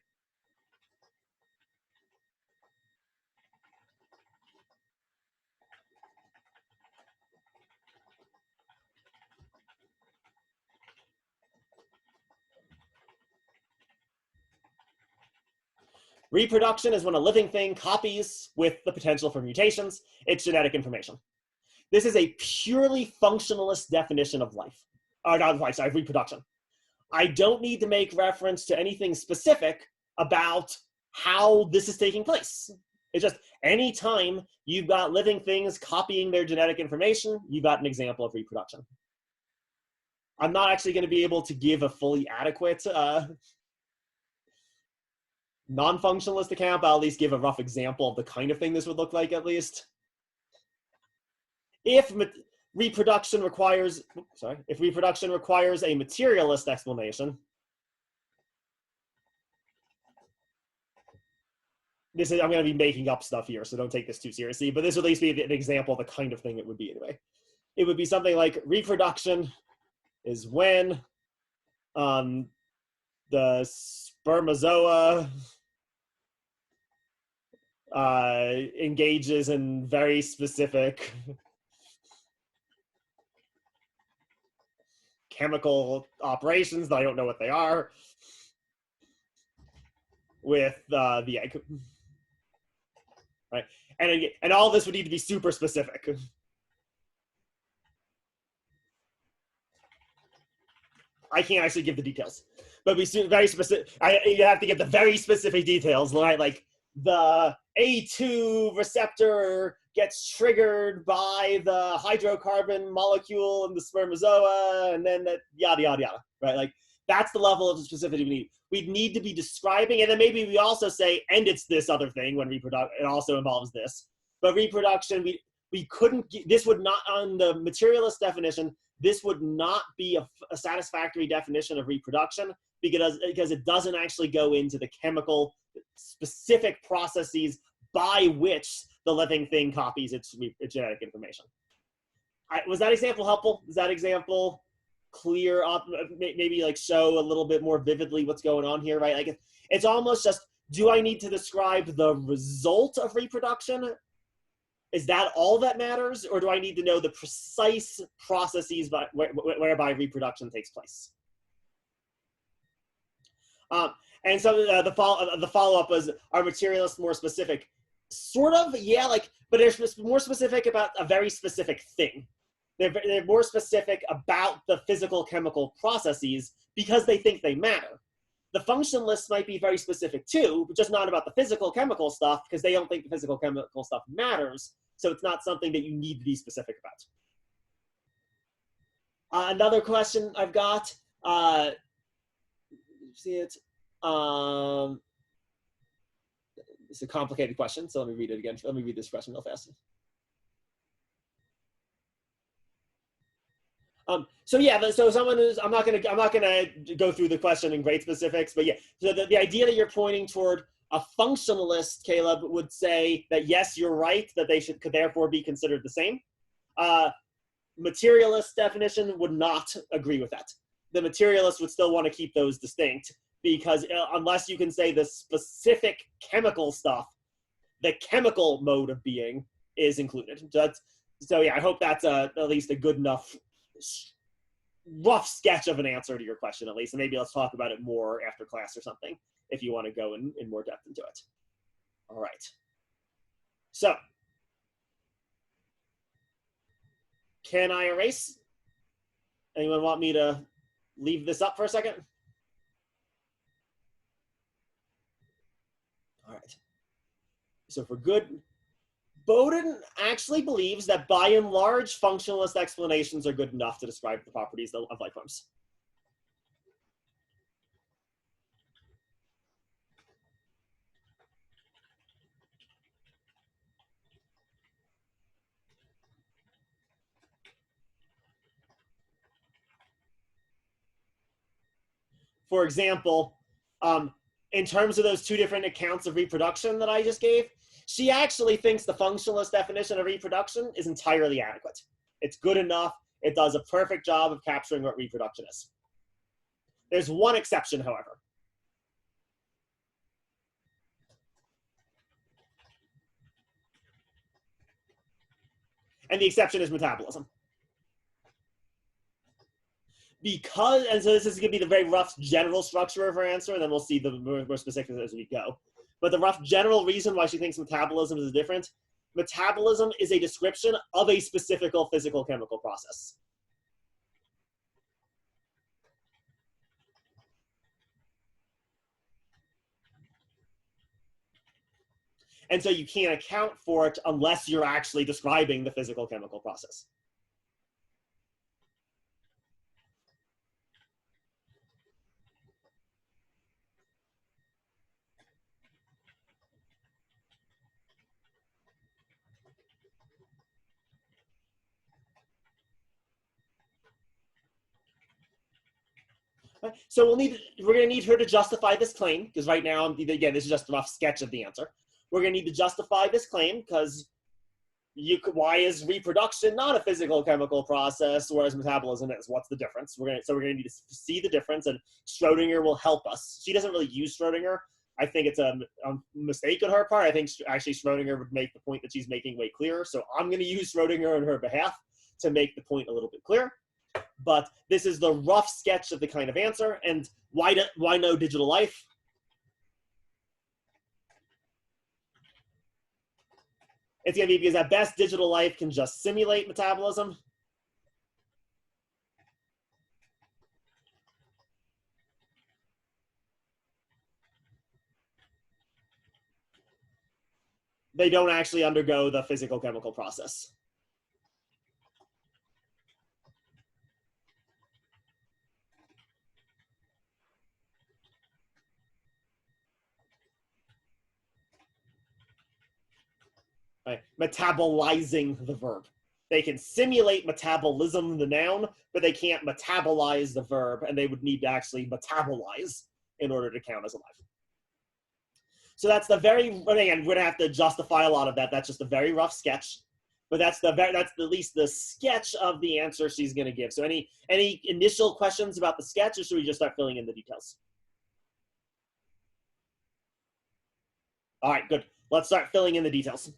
Reproduction is when a living thing copies with the potential for mutations its genetic information. This is a purely functionalist definition of life. Not life, sorry, reproduction. I don't need to make reference to anything specific about how this is taking place. It's just anytime you've got living things copying their genetic information, you've got an example of reproduction. I'm not actually going to be able to give a fully adequate non-functionalist account, but I'll at least give a rough example of the kind of thing this would look like, at least. If reproduction requires a materialist explanation, I'm going to be making up stuff here, so don't take this too seriously, but this would at least be an example of the kind of thing it would be anyway. It would be something like reproduction is when the spermatozoa engages in very specific chemical operations that I don't know what they are with the egg. Right? And all this would need to be super specific. I can't actually give the details, but we very specific. You have to get the very specific details, right? Like the A2 receptor gets triggered by the hydrocarbon molecule in the spermatozoa, and then that yada yada yada, right? Like that's the level of specificity we need. We'd need to be describing, and then maybe we also say, and it's this other thing when it also involves this. But reproduction, we couldn't. This would not, on the materialist definition, this would not be a satisfactory definition of reproduction because it doesn't actually go into the chemical specific processes by which the living thing copies its genetic information. Was that example helpful? Is that example clear up? Maybe like show a little bit more vividly what's going on here, right? Like it's almost just, do I need to describe the result of reproduction? Is that all that matters? Or do I need to know the precise processes whereby reproduction takes place? And so the follow-up was, are materialists more specific? Sort of, yeah, but they're more specific about a very specific thing. They're more specific about the physical chemical processes because they think they matter. The functionalists might be very specific too, but just not about the physical chemical stuff because they don't think the physical chemical stuff matters. So it's not something that you need to be specific about. Another question I've got, see it. It's a complicated question, so let me read it again. Let me read this question real fast. So yeah, so someone who's, I'm not gonna go through the question in great specifics, but yeah, so the idea that you're pointing toward, a functionalist, Caleb, would say that yes, you're right, that they could therefore be considered the same. Materialist definition would not agree with that. The materialist would still want to keep those distinct because unless you can say the specific chemical stuff, the chemical mode of being is included. So yeah, I hope that's at least a good enough rough sketch of an answer to your question, at least. And maybe let's talk about it more after class or something, if you want to go in more depth into it. All right. So, can I erase? Anyone want me to leave this up for a second? All right. So for good, Bowden actually believes that by and large, functionalist explanations are good enough to describe the properties of life forms. For example, in terms of those two different accounts of reproduction that I just gave, she actually thinks the functionalist definition of reproduction is entirely adequate. It's good enough. It does a perfect job of capturing what reproduction is. There's one exception, however. And the exception is metabolism. Because, and so this is going to be the very rough general structure of her answer, and then we'll see the more specifics as we go. But the rough general reason why she thinks metabolism is different metabolism is a description of a specific physical chemical process. And so you can't account for it unless you're actually describing the physical chemical process. So we're going to need her to justify this claim, because right now, again, this is just a rough sketch of the answer. We're going to need to justify this claim because why is reproduction not a physical chemical process, whereas metabolism is? What's the difference? We're going to need to see the difference, and Schrodinger will help us. She doesn't really use Schrodinger. I think it's a mistake on her part. I think actually Schrodinger would make the point that she's making way clearer. So I'm going to use Schrodinger on her behalf to make the point a little bit clearer. But this is the rough sketch of the kind of answer. And why no digital life? It's going to be because at best digital life can just simulate metabolism. They don't actually undergo the physical chemical process. Right. Metabolizing the verb. They can simulate metabolism, the noun, but they can't metabolize the verb, and they would need to actually metabolize in order to count as alive. So that's the again, we're going to have to justify a lot of that. That's just a very rough sketch, but that's at least the sketch of the answer she's going to give. So any initial questions about the sketch, or should we just start filling in the details? All right, good. Let's start filling in the details.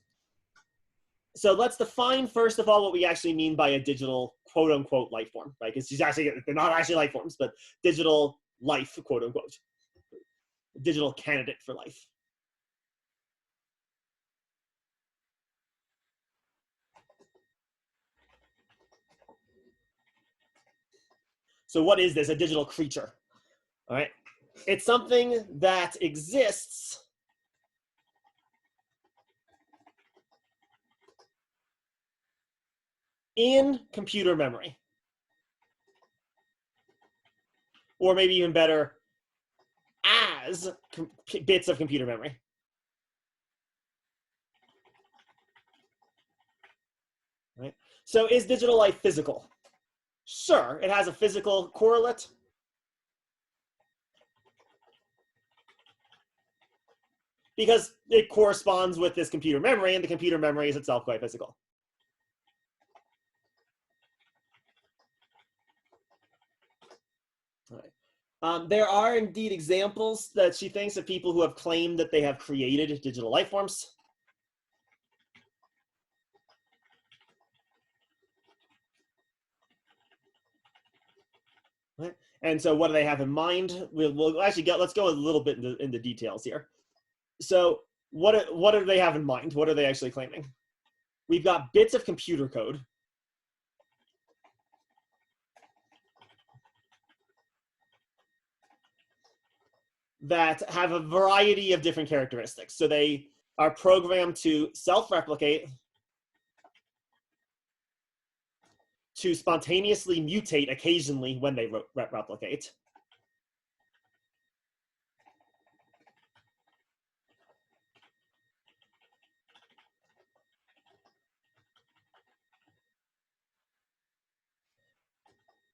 So let's define, first of all, what we actually mean by a digital quote-unquote life form, right? Because they're not actually life forms, but digital life, quote-unquote. Digital candidate for life. So what is this? A digital creature, all right? It's something that exists in computer memory. Or maybe even better, as bits of computer memory. Right? So is digital life physical? Sure, it has a physical correlate. Because it corresponds with this computer memory, and the computer memory is itself quite physical. Right. There are indeed examples that she thinks of people who have claimed that they have created digital life forms. Right. And so what do they have in mind? We'll actually let's go a little bit into details here. So what do they have in mind? What are they actually claiming? We've got bits of computer code. That have a variety of different characteristics. So they are programmed to self-replicate, to spontaneously mutate occasionally when they replicate.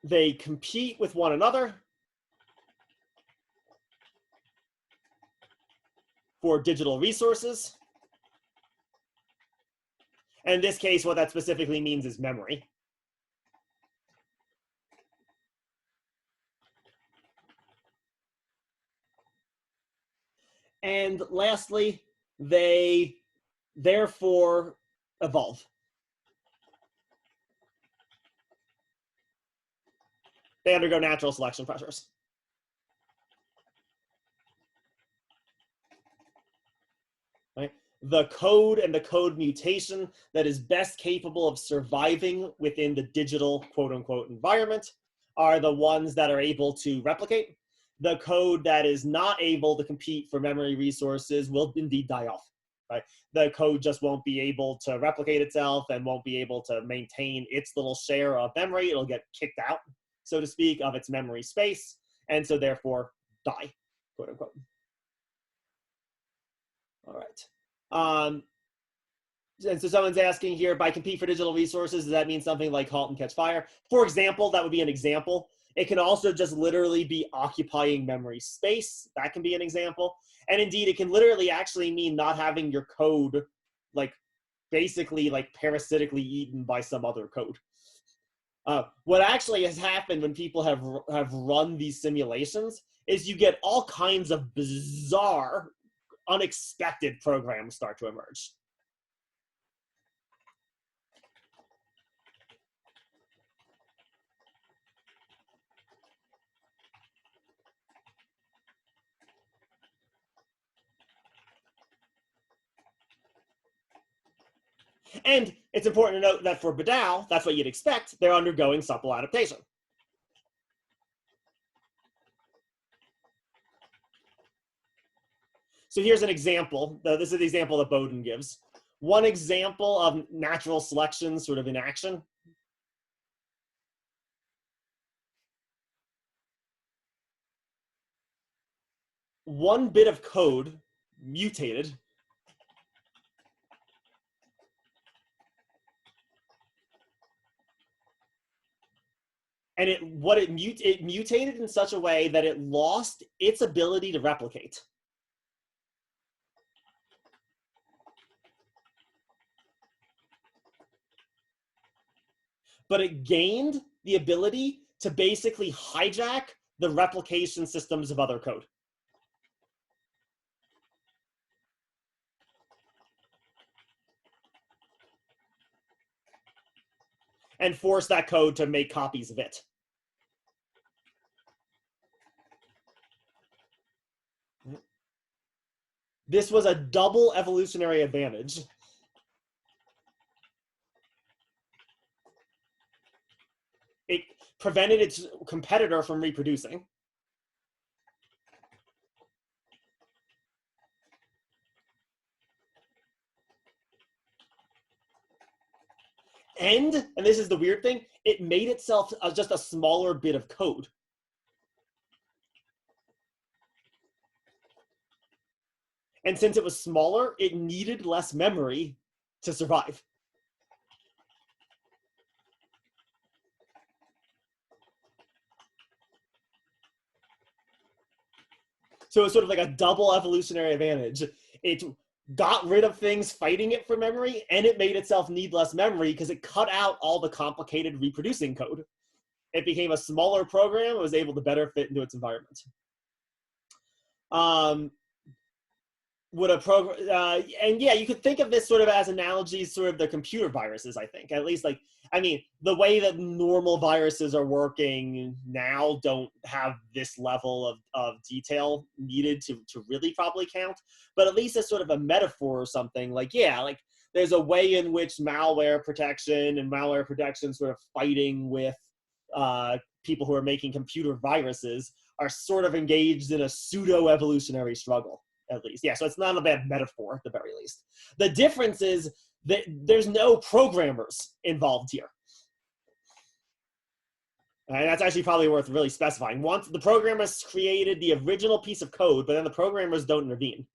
They compete with one another for digital resources. And in this case, what that specifically means is memory. And lastly, they therefore evolve. They undergo natural selection pressures. Right? the code and the code mutation that is best capable of surviving within the digital quote unquote environment are the ones that are able to replicate. The code that is not able to compete for memory resources will indeed die off, right? The code just won't be able to replicate itself and won't be able to maintain its little share of memory. It'll get kicked out, so to speak, of its memory space, and so therefore die, quote unquote. All right. And so someone's asking here, by compete for digital resources, does that mean something like halt and catch fire? For example, that would be an example. It can also just literally be occupying memory space. That can be an example. And indeed, it can literally actually mean not having your code like basically like parasitically eaten by some other code. What actually has happened when people have run these simulations is you get all kinds of bizarre, unexpected programs start to emerge. And it's important to note that for Badao, that's what you'd expect. They're undergoing supple adaptation. So here's an example. This is the example that Bowden gives. One example of natural selection sort of in action. One bit of code mutated and it mutated in such a way that it lost its ability to replicate. But it gained the ability to basically hijack the replication systems of other code. And force that code to make copies of it. This was a double evolutionary advantage. It prevented its competitor from reproducing. And this is the weird thing, it made itself just a smaller bit of code. And since it was smaller, it needed less memory to survive. So it's sort of like a double evolutionary advantage. It got rid of things fighting it for memory, and it made itself need less memory because it cut out all the complicated reproducing code. It became a smaller program and was able to better fit into its environment. Would a program, and yeah, you could think of this sort of as analogies, sort of the computer viruses, I think. At least, like, I mean, the way that normal viruses are working now don't have this level of detail needed to really probably count. But at least as sort of a metaphor or something, like, yeah, like there's a way in which malware protection and malware protection sort of fighting with people who are making computer viruses are sort of engaged in a pseudo-evolutionary struggle. At least, yeah, so it's not a bad metaphor at the very least. The difference is that there's no programmers involved here. And that's actually probably worth really specifying. Once the programmers created the original piece of code, but then the programmers don't intervene.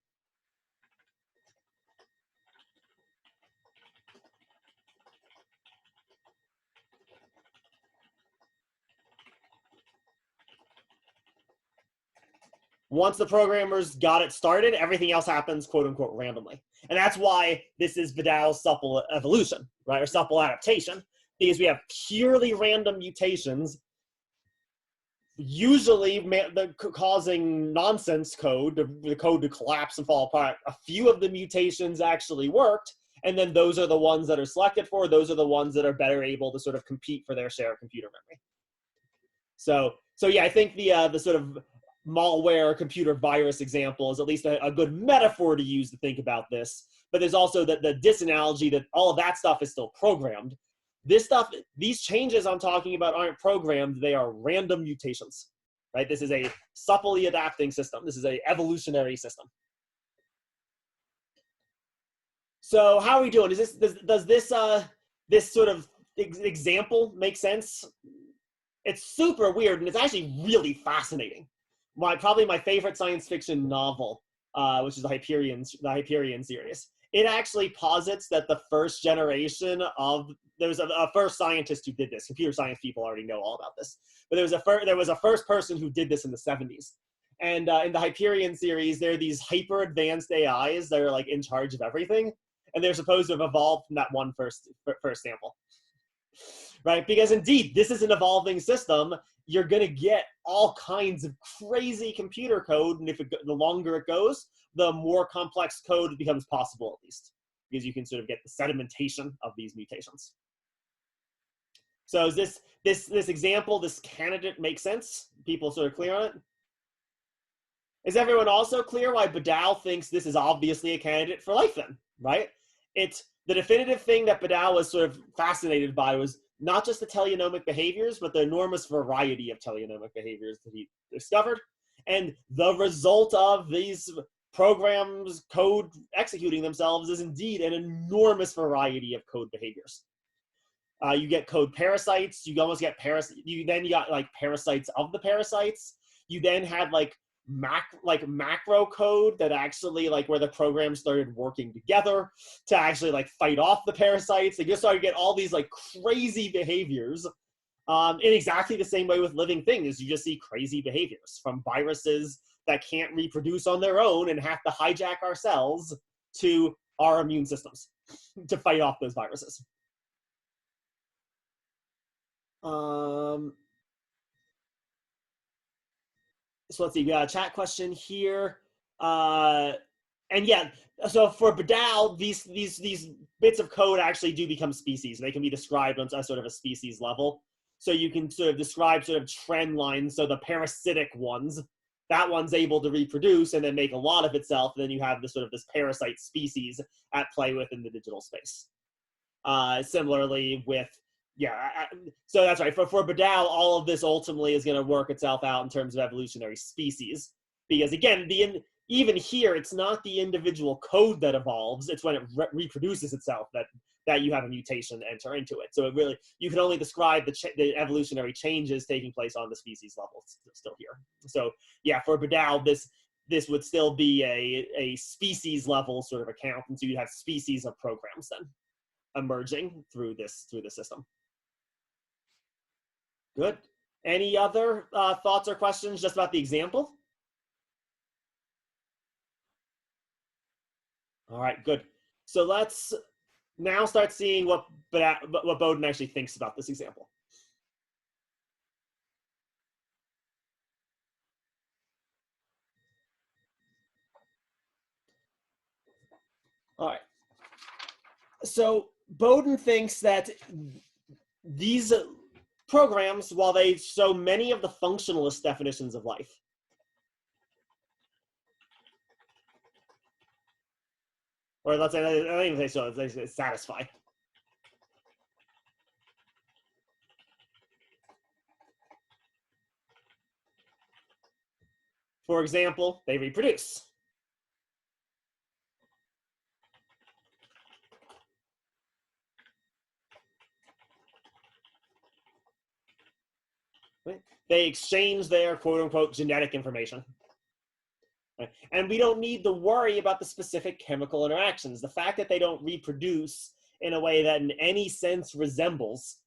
Once the programmers got it started, everything else happens, quote unquote, randomly. And that's why this is Badao's supple evolution, right? Or supple adaptation, because we have purely random mutations, usually causing nonsense code, the code to collapse and fall apart. A few of the mutations actually worked, and then those are the ones that are selected for. Those are the ones that are better able to sort of compete for their share of computer memory. So yeah, I think the sort of malware computer virus example is at least a good metaphor to use to think about this. but there's also the disanalogy that all of that stuff is still programmed. This stuff, these changes I'm talking about aren't programmed, they are random mutations, right? This is a supply adapting system. This is a evolutionary system. So how are we doing? Does this sort of example make sense? It's super weird, and it's actually really fascinating. Probably my favorite science fiction novel, which is the Hyperion series. It actually posits that the first generation of, there's a first scientist who did this. Computer science people already know all about this. But there was a first person who did this in the 70s. And in the Hyperion series, there are these hyper advanced AIs that are like in charge of everything. And they're supposed to have evolved from that one first sample. Right? Because indeed, this is an evolving system. You're going to get all kinds of crazy computer code. And the longer it goes, the more complex code becomes possible, at least. Because you can sort of get the sedimentation of these mutations. So is this example, this candidate make sense? People sort of clear on it? Is everyone also clear why Badal thinks this is obviously a candidate for life then, right? It's the definitive thing that Badal was sort of fascinated by was not just the teleonomic behaviors, but the enormous variety of teleonomic behaviors that he discovered. And the result of these programs, code executing themselves is indeed an enormous variety of code behaviors. You get code parasites, you almost get you got like parasites of the parasites. You then had like macro code that actually like where the program started working together to actually like fight off the parasites. They just started to get all these like crazy behaviors in exactly the same way with living things. You just see crazy behaviors from viruses that can't reproduce on their own and have to hijack our cells to our immune systems to fight off those viruses. So let's see, we got a chat question here. And yeah, so for Badal, these bits of code actually do become species. They can be described on a sort of a species level. So you can sort of describe sort of trend lines. So the parasitic ones, that one's able to reproduce and then make a lot of itself. And then you have this sort of this parasite species at play within the digital space. Similarly with, so that's right. For Badal, all of this ultimately is going to work itself out in terms of evolutionary species. Because again, even here, it's not the individual code that evolves. It's when it reproduces itself that you have a mutation enter into it. So it really, you can only describe the evolutionary changes taking place on the species level still here. So yeah, for Badal, this would still be a species level sort of account. And so you have species of programs then emerging through the system. Good. Any other thoughts or questions just about the example? All right, good. So let's now start seeing what Bowden actually thinks about this example. All right. So Bowden thinks that these programs, while they show many of the functionalist definitions of life, or let's say, I don't even say so, they satisfy. For example, they reproduce. Right? They exchange their quote-unquote genetic information. Right? And we don't need to worry about the specific chemical interactions. The fact that they don't reproduce in a way that in any sense resembles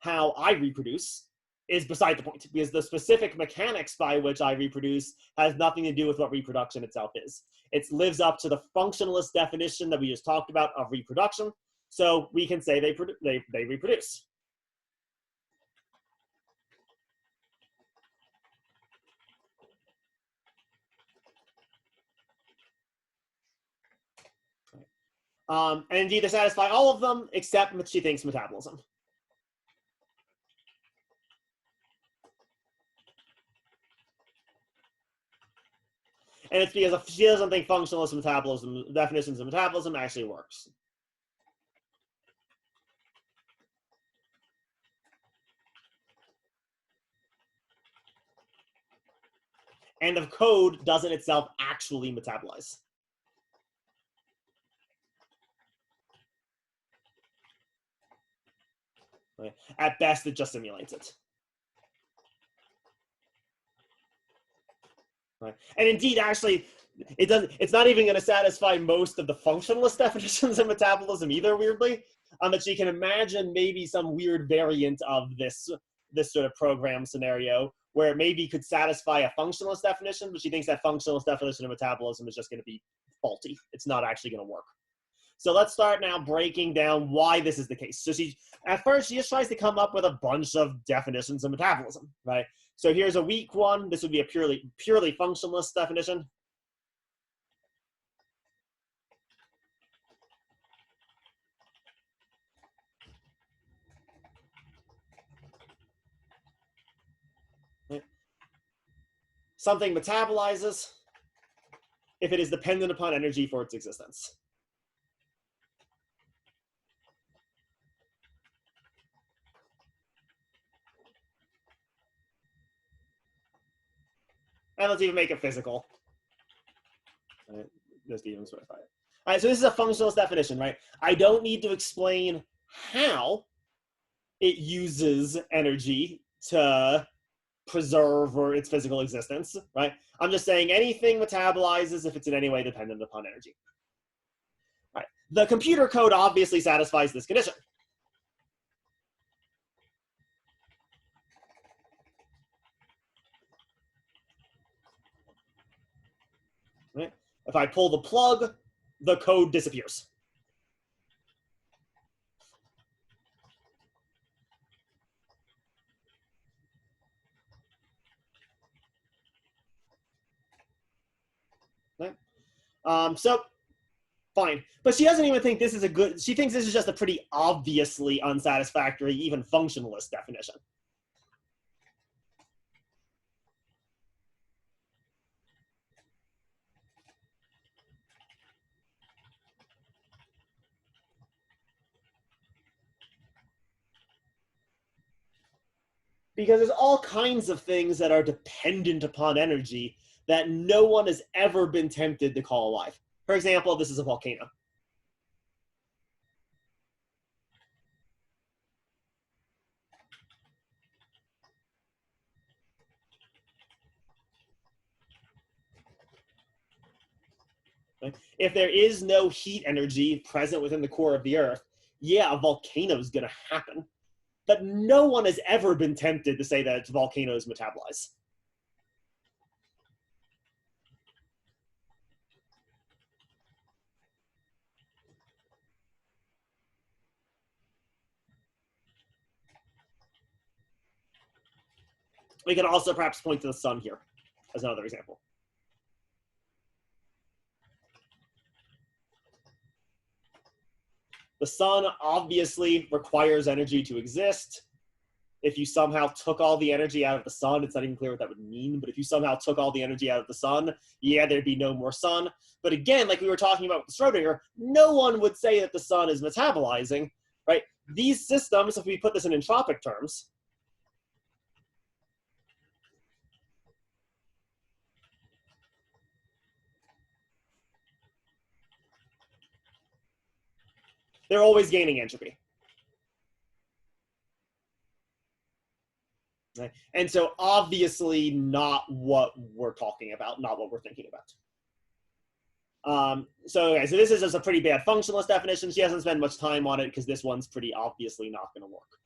how I reproduce is beside the point, because the specific mechanics by which I reproduce has nothing to do with what reproduction itself is. It lives up to the functionalist definition that we just talked about of reproduction, so we can say they reproduce. And indeed, they satisfy all of them, except she thinks metabolism. And it's because she doesn't think functionalist metabolism, definitions of metabolism actually works. And the code doesn't itself actually metabolize. Right? At best, it just simulates it. Right? And indeed, actually, it's not even going to satisfy most of the functionalist definitions of metabolism either, weirdly. But you can imagine maybe some weird variant of this sort of program scenario where it maybe could satisfy a functionalist definition, but she thinks that functionalist definition of metabolism is just going to be faulty. It's not actually going to work. So let's start now breaking down why this is the case. So at first, she just tries to come up with a bunch of definitions of metabolism, right? So here's a weak one. This would be a purely functionalist definition. Something metabolizes if it is dependent upon energy for its existence. And let's even make it physical. All right, just even specify it. All right, so this is a functionalist definition, right? I don't need to explain how it uses energy to preserve or its physical existence, right? I'm just saying anything metabolizes if it's in any way dependent upon energy. All right. The computer code obviously satisfies this condition. Right? If I pull the plug, the code disappears. Right? So, fine. But she doesn't even think this is a good, she thinks this is just a pretty obviously unsatisfactory, even functionalist definition. Because there's all kinds of things that are dependent upon energy that no one has ever been tempted to call alive. For example, this is a volcano. Right? If there is no heat energy present within the core of the Earth, yeah, a volcano is going to happen. But no one has ever been tempted to say that volcanoes metabolize. We can also perhaps point to the sun here as another example. The sun obviously requires energy to exist. If you somehow took all the energy out of the sun, it's not even clear what that would mean, but if you somehow took all the energy out of the sun, yeah, there'd be no more sun. But again, like we were talking about with Schrodinger, no one would say that the sun is metabolizing, right? These systems, if we put this in entropic terms, they're always gaining entropy. Right? And so obviously not what we're talking about, not what we're thinking about. So this is just a pretty bad functionalist definition. She hasn't spent much time on it because this one's pretty obviously not going to work.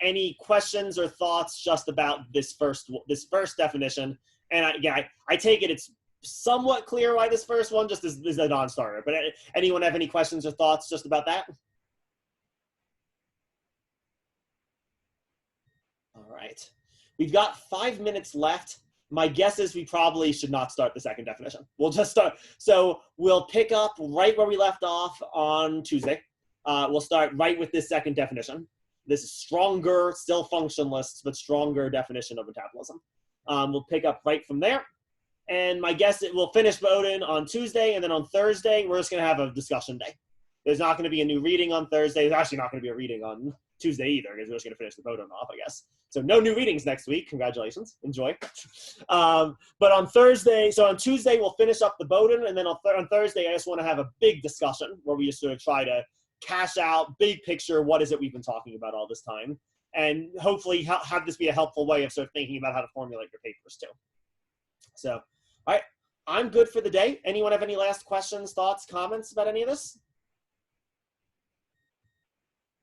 Any questions or thoughts just about this first definition? And I take it it's somewhat clear why this first one just is a non-starter. But anyone have any questions or thoughts just about that? All right. We've got 5 minutes left. My guess is we probably should not start the second definition. We'll just start. So we'll pick up right where we left off on Tuesday. We'll start right with this second definition. This is stronger, still functionalist, but stronger definition of metabolism. We'll pick up right from there. And my guess it will finish Bowdoin on Tuesday, and then on Thursday we're just going to have a discussion day. There's not going to be a new reading on Thursday. There's actually not going to be a reading on Tuesday either, because we're just going to finish the Bowdoin off, I guess. So no new readings next week. Congratulations. Enjoy. But on Thursday, so on Tuesday we'll finish up the Bowdoin, and then on Thursday I just want to have a big discussion where we just sort of try to cash out, big picture, what is it we've been talking about all this time, and hopefully have this be a helpful way of sort of thinking about how to formulate your papers too. So, all right, I'm good for the day. Anyone have any last questions, thoughts, comments about any of this?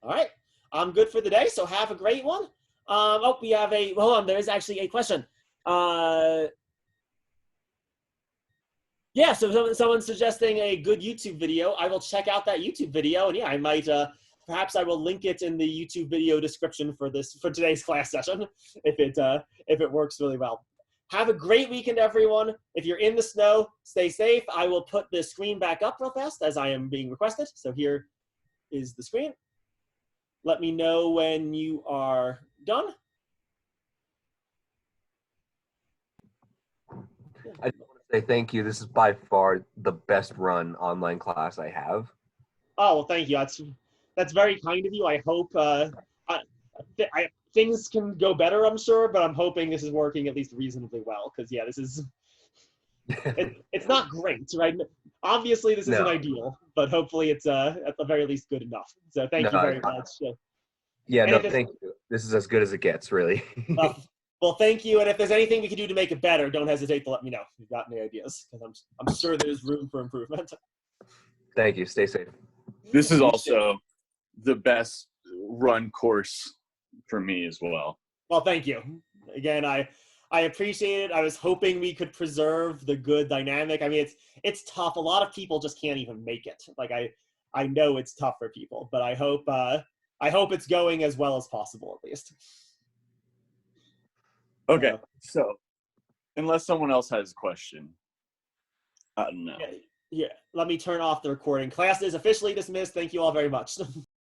All right, I'm good for the day, so have a great one. Oh, we have hold on, there is actually a question. Yeah, so someone's suggesting a good YouTube video. I will check out that YouTube video, and yeah, I might, perhaps I will link it in the YouTube video description for today's class session, if it works really well. Have a great weekend, everyone. If you're in the snow, stay safe. I will put the screen back up real fast as I am being requested. So here is the screen. Let me know when you are done. I just want to say thank you. This is by far the best run online class I have. Oh, well, thank you. That's very kind of you. I hope things can go better, I'm sure, but I'm hoping this is working at least reasonably well, because, yeah, this is it's not great, right? Obviously, this isn't ideal, but hopefully it's at the very least good enough. So thank you very much. Yeah, no, thank you. This is as good as it gets, really. Well, thank you. And if there's anything we can do to make it better, don't hesitate to let me know if you've got any ideas, because I'm sure there's room for improvement. Thank you. Stay safe. This is also the best run course for me as well. Well, thank you. Again, I appreciate it. I was hoping we could preserve the good dynamic. I mean, it's tough. A lot of people just can't even make it. Like I know it's tough for people, but I hope it's going as well as possible, at least. Okay, so unless someone else has a question, I don't know. Yeah, let me turn off the recording. Class is officially dismissed. Thank you all very much.